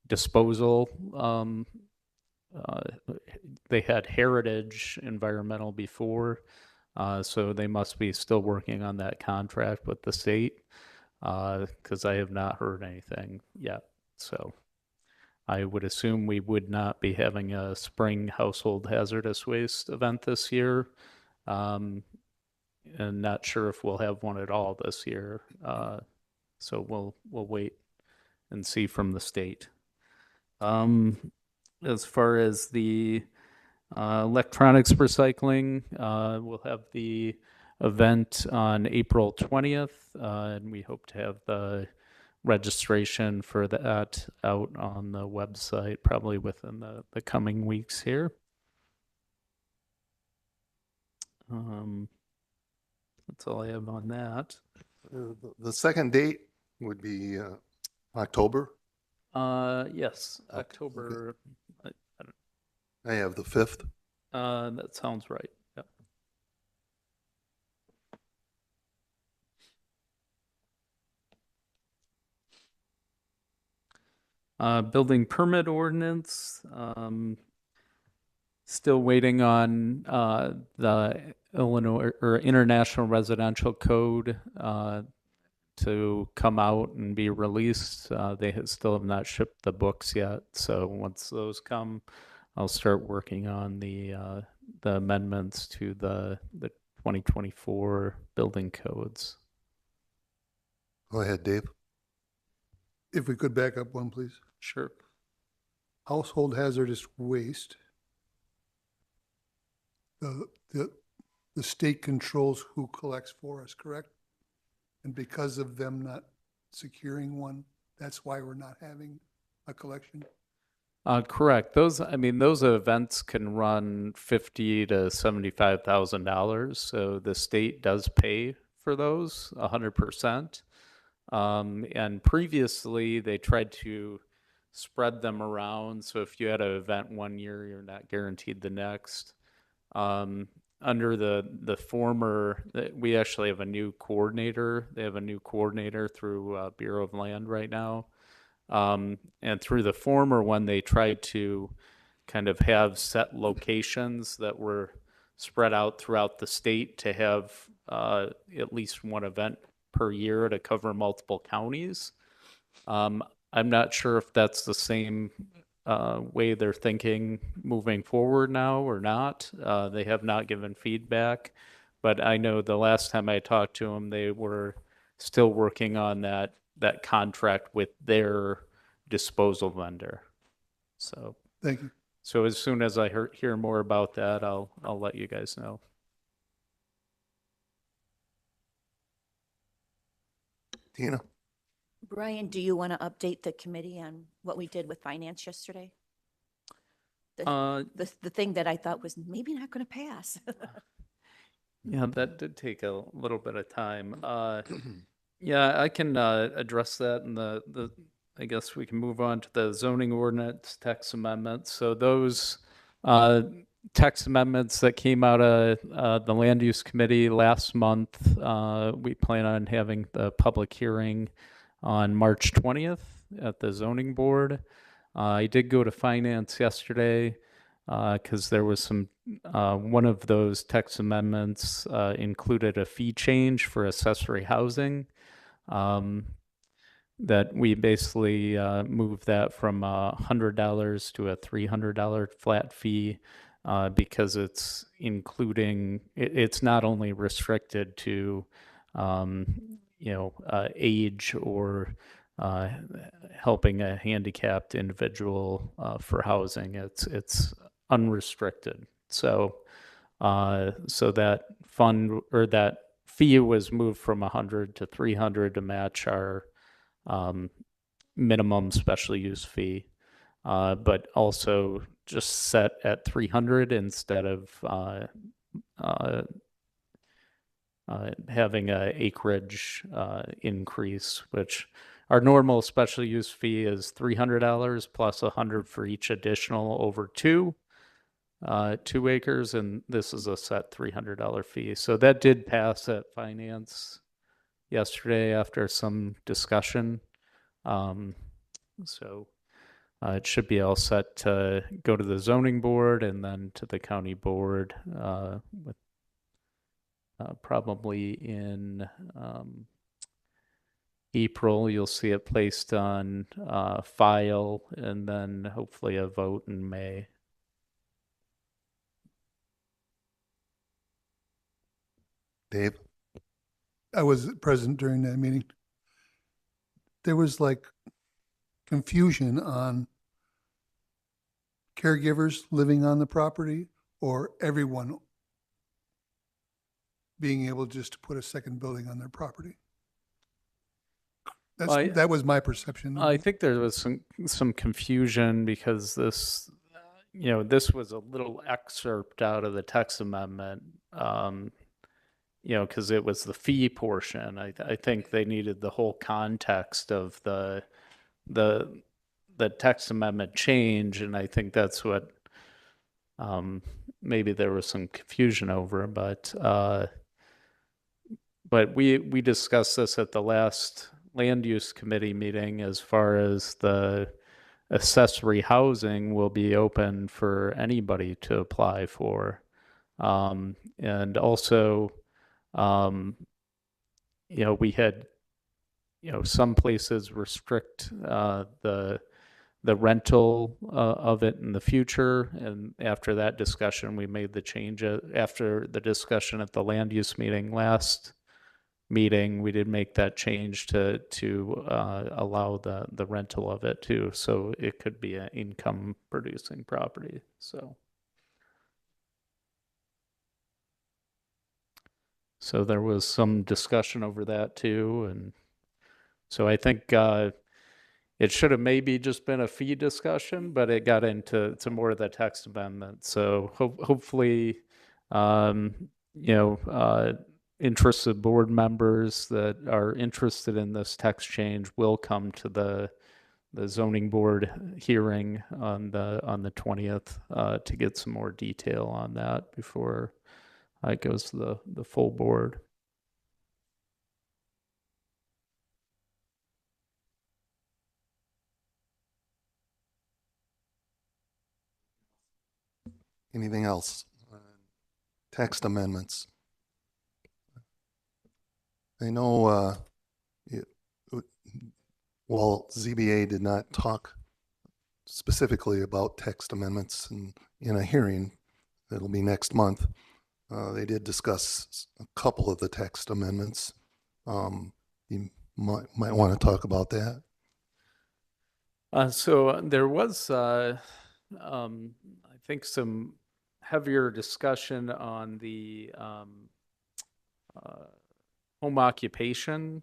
Speaker 8: disposal. Uh, they had Heritage Environmental before, so they must be still working on that contract with the state, because I have not heard anything yet. So I would assume we would not be having a spring household hazardous waste event this year. And not sure if we'll have one at all this year. So we'll wait and see from the state. As far as the electronics recycling, we'll have the event on April 20th, and we hope to have the registration for that out on the website probably within the coming weeks here. That's all I have on that.
Speaker 1: The second date would be October.
Speaker 8: Yes,
Speaker 1: Okay.
Speaker 8: October.
Speaker 1: I have the 5th.
Speaker 8: That sounds right. Yep. Building permit ordinance. Still waiting on the Illinois or International Residential Code to come out and be released. They still have not shipped the books yet. So once those come, I'll start working on the amendments to the 2024 building codes.
Speaker 1: Go ahead, Dave.
Speaker 2: If we could back up one, please.
Speaker 8: Sure.
Speaker 2: Household hazardous waste. The state controls who collects for us, correct? And because of them not securing one, that's why we're not having a collection?
Speaker 8: Correct. Those events can run $50,000 to $75,000. So the state does pay for those 100%. And previously they tried to spread them around. So if you had an event one year, you're not guaranteed the next. Under the former, we actually have a new coordinator. They have a new coordinator through Bureau of Land right now. And through the former one, they tried to kind of have set locations that were spread out throughout the state to have at least one event per year to cover multiple counties. I'm not sure if that's the same way they're thinking moving forward now or not. They have not given feedback, but I know the last time I talked to them, they were still working on that contract with their disposal vendor. So
Speaker 2: Thank you.
Speaker 8: so as soon as I hear more about that, I'll let you guys know.
Speaker 1: Tina?
Speaker 6: Brian, do you want to update the committee on what we did with finance yesterday? The thing that I thought was maybe not going to pass.
Speaker 8: Yeah, that did take a little bit of time. Yeah, I can address that in I guess we can move on to the zoning ordinance text amendments. So those text amendments that came out of the land use committee last month, we plan on having the public hearing on March 20th at the zoning board. I did go to finance yesterday because there was some, one of those text amendments included a fee change for accessory housing. That we basically moved that from $100 to a $300 flat fee because it's including, it's not only restricted to age or helping a handicapped individual for housing. It's unrestricted. So that fund or that fee was moved from 100 to 300 to match our minimum special use fee, but also just set at 300 instead of having a acreage increase, which our normal special use fee is $300 plus 100 for each additional over 2 acres, and this is a set $300 fee. So that did pass at finance yesterday after some discussion. So it should be all set to go to the zoning board and then to the county board with probably in April. You'll see it placed on file and then hopefully a vote in May.
Speaker 1: Dave?
Speaker 2: I was present during that meeting. There was like confusion on caregivers living on the property or everyone being able just to put a second building on their property. That was my perception.
Speaker 8: I think there was some confusion because this, this was a little excerpt out of the text amendment, because it was the fee portion. I think they needed the whole context of the text amendment change, and I think that's what maybe there was some confusion over. But we discussed this at the last land use committee meeting as far as the accessory housing will be open for anybody to apply for. And also, we had, some places restrict the rental of it in the future. And after that discussion, we made the change. After the discussion at the land use meeting last meeting, we did make that change to allow the rental of it too, so it could be an income producing property. So there was some discussion over that too, and so I think it should have maybe just been a fee discussion, but it got into more of the text amendment. So hopefully, interested board members that are interested in this text change will come to the zoning board hearing on the 20th to get some more detail on that before it goes to the full board.
Speaker 1: Anything else? Text amendments. I know, while ZBA did not talk specifically about text amendments in a hearing that'll be next month, they did discuss a couple of the text amendments. You might want to talk about that.
Speaker 8: So there was, I think, some heavier discussion on the home occupation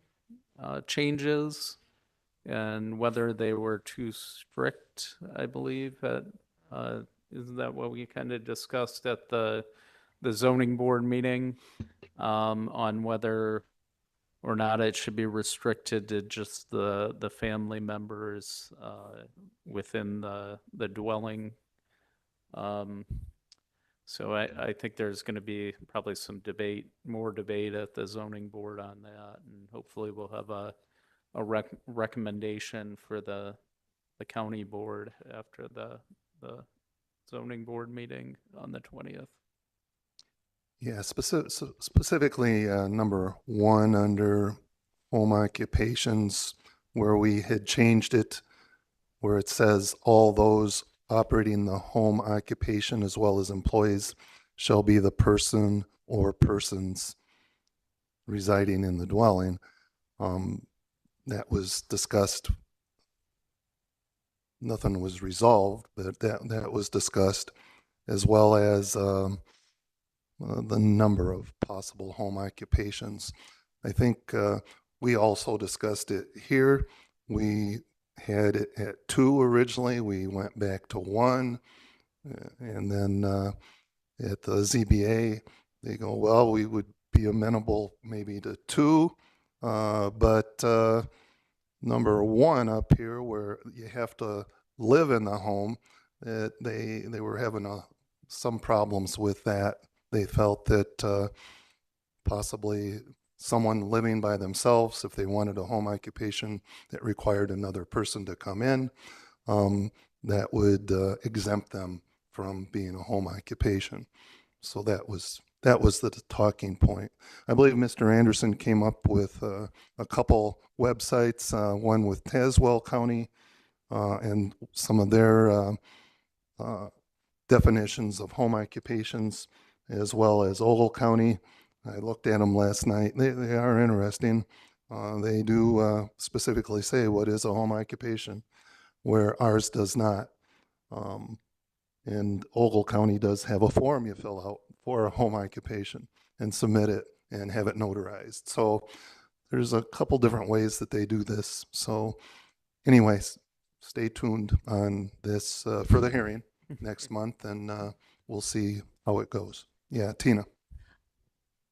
Speaker 8: changes and whether they were too strict, I believe. Isn't that what we kind of discussed at the zoning board meeting on whether or not it should be restricted to just the family members within the dwelling. So I think there's going to be probably some more debate at the zoning board on that, and hopefully we'll have a recommendation for the county board after the zoning board meeting on the 20th.
Speaker 1: Yeah, specifically number 1 under home occupations, where we had changed it, where it says all those operating the home occupation as well as employees shall be the person or persons residing in the dwelling. That was discussed. Nothing was resolved, but that was discussed, as well as the number of possible home occupations. I think we also discussed it here. We had it at 2 originally. We went back to 1. And then at the ZBA, they go, well, we would be amenable maybe to 2. But number one up here where you have to live in the home, that they were having some problems with that. They felt that possibly someone living by themselves, if they wanted a home occupation that required another person to come in, that would exempt them from being a home occupation. So that was the talking point. I believe Mr. Anderson came up with a couple websites, one with Tazewell County and some of their definitions of home occupations, as well as Ogle County. I looked at them last night. They are interesting. They do specifically say what is a home occupation, where ours does not. And Ogle County does have a form you fill out for a home occupation and submit it and have it notarized. So there's a couple different ways that they do this. So anyways, stay tuned on this for the hearing next month, and we'll see how it goes. Yeah, Tina.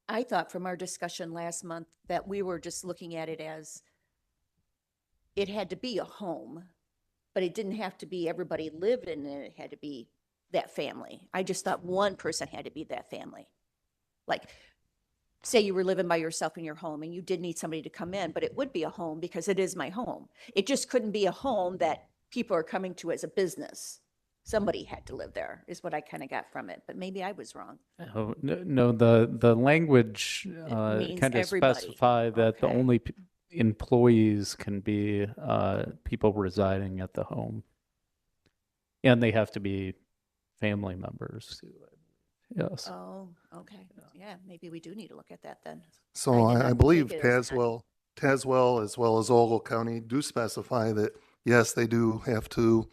Speaker 6: I thought from our discussion last month that we were just looking at it as it had to be a home, but it didn't have to be everybody lived in it. It had to be that family. I just thought one person had to be that family. Like, say you were living by yourself in your home and you did need somebody to come in, but it would be a home because it is my home. It just couldn't be a home that people are coming to as a business. Somebody had to live there, is what I kind of got from it, but maybe I was wrong.
Speaker 8: Oh, no, the language
Speaker 6: means
Speaker 8: kind of
Speaker 6: everybody.
Speaker 8: specify that the
Speaker 6: Okay.
Speaker 8: only employees can be people residing at the home. And they have to be family members too. Yes.
Speaker 6: Oh, okay. Yeah, maybe we do need to look at that then.
Speaker 1: So
Speaker 6: I did
Speaker 1: I
Speaker 6: not
Speaker 1: believe
Speaker 6: take it as
Speaker 1: Tazewell, as well as Ogle County, do specify that, yes, they do have to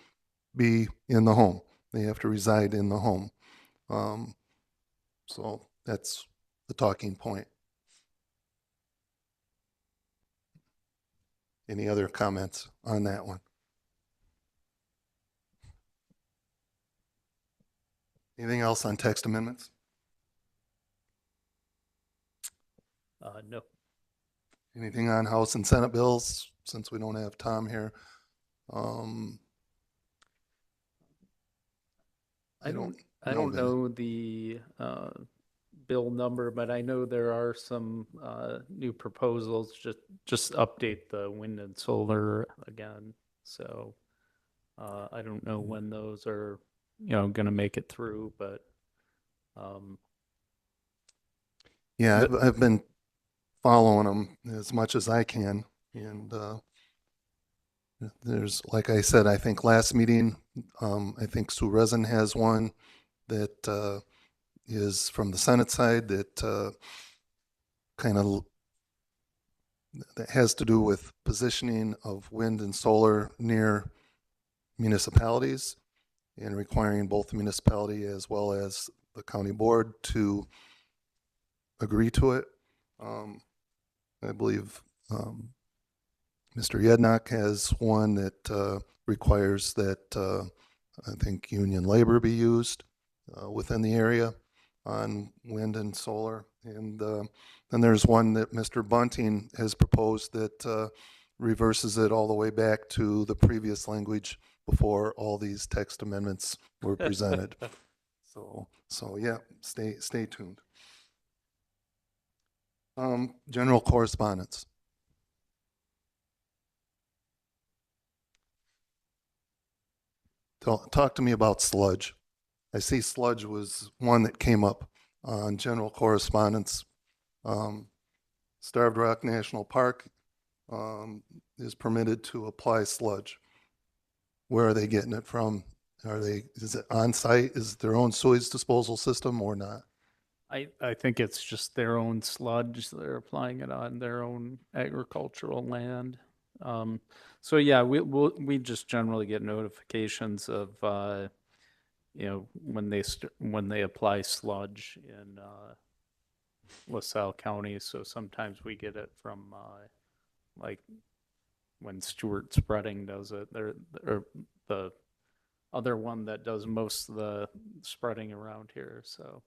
Speaker 1: be in the home. They have to reside in the home. So that's the talking point. Any other comments on that one? Anything else on text amendments?
Speaker 8: No.
Speaker 1: Anything on House and Senate bills, since we don't have Tom here?
Speaker 8: I don't know the bill number, but I know there are some new proposals. Just update the wind and solar again. So I don't know when those are, going to make it through, but
Speaker 1: Yeah, I've been following them as much as I can. And there's, like I said, I think last meeting, I think Sue Resin has one that is from the Senate side that kind of that has to do with positioning of wind and solar near municipalities and requiring both the municipality as well as the county board to agree to it. I believe Mr. Yednock has one that requires that I think union labor be used within the area on wind and solar. And then there's one that Mr. Bunting has proposed that reverses it all the way back to the previous language before all these text amendments were presented. So yeah, stay tuned. General correspondence. Talk to me about sludge. I see sludge was one that came up on general correspondence. Starved Rock National Park is permitted to apply sludge. Where are they getting it from? Is it on site? Is it their own sewage disposal system or not?
Speaker 8: I think it's just their own sludge. They're applying it on their own agricultural land. So yeah, we just generally get notifications of when they apply sludge in LaSalle County. So sometimes we get it from like when Stewart Spreading does it. Or the other one that does most of the spreading around here. So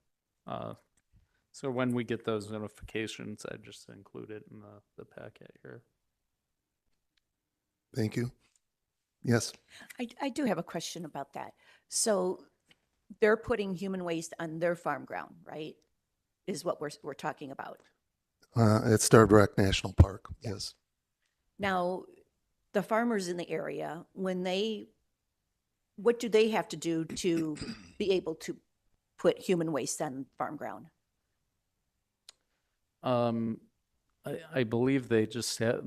Speaker 8: when we get those notifications, I just include it in the packet here.
Speaker 1: Thank you. Yes,
Speaker 6: I do have a question about that. So they're putting human waste on their farm ground, right? Is what we're talking about.
Speaker 1: at Starbuck National Park, yes.
Speaker 6: Now, the farmers in the area, what do they have to do to be able to put human waste on farm ground?
Speaker 8: I believe they just had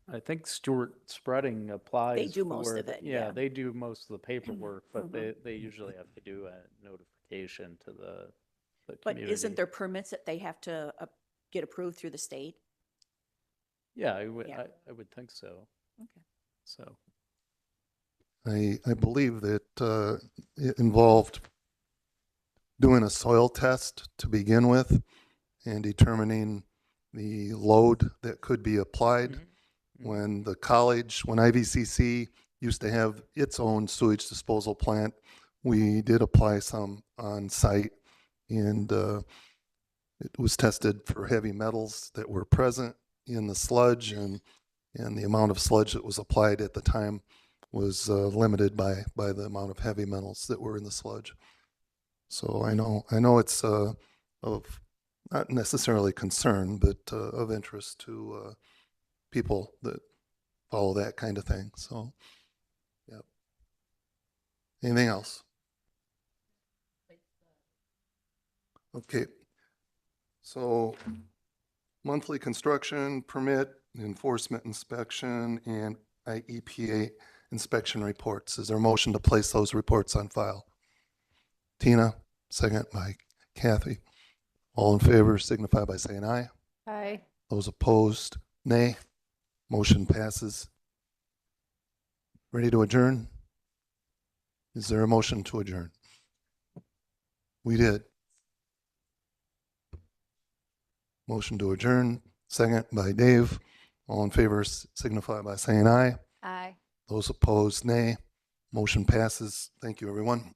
Speaker 8: I think Stewart Spreading applies
Speaker 6: do most
Speaker 8: for
Speaker 6: of
Speaker 8: the-
Speaker 6: it, yeah.
Speaker 8: They do most of the paperwork, but
Speaker 6: Mhm.
Speaker 8: they usually have to do a notification to the
Speaker 6: But
Speaker 8: community.
Speaker 6: isn't there permits that they have to get approved through the state?
Speaker 8: Yeah, I would,
Speaker 6: Yeah.
Speaker 8: I would think so.
Speaker 6: Okay.
Speaker 8: So,
Speaker 1: I believe that it involved doing a soil test to begin with and determining the load that could be applied. When the college, when IVCC used to have its own sewage disposal plant, we did apply some on site, and it was tested for heavy metals that were present in the sludge, and the amount of sludge that was applied at the time was limited by the amount of heavy metals that were in the sludge. So I know it's of not necessarily concern, but of interest to people that follow that kind of thing. So, yep. Anything else? Okay. So monthly construction permit, enforcement inspection, and IEPA inspection reports. Is there a motion to place those reports on file? Tina, second by Kathy. All in favor signify by saying aye.
Speaker 5: Aye.
Speaker 1: Those opposed, nay. Motion passes. Ready to adjourn? Is there a motion to adjourn? We did. Motion to adjourn, second by Dave. All in favor signify by saying aye.
Speaker 5: Aye.
Speaker 1: Those opposed, nay. Motion passes. Thank you, everyone.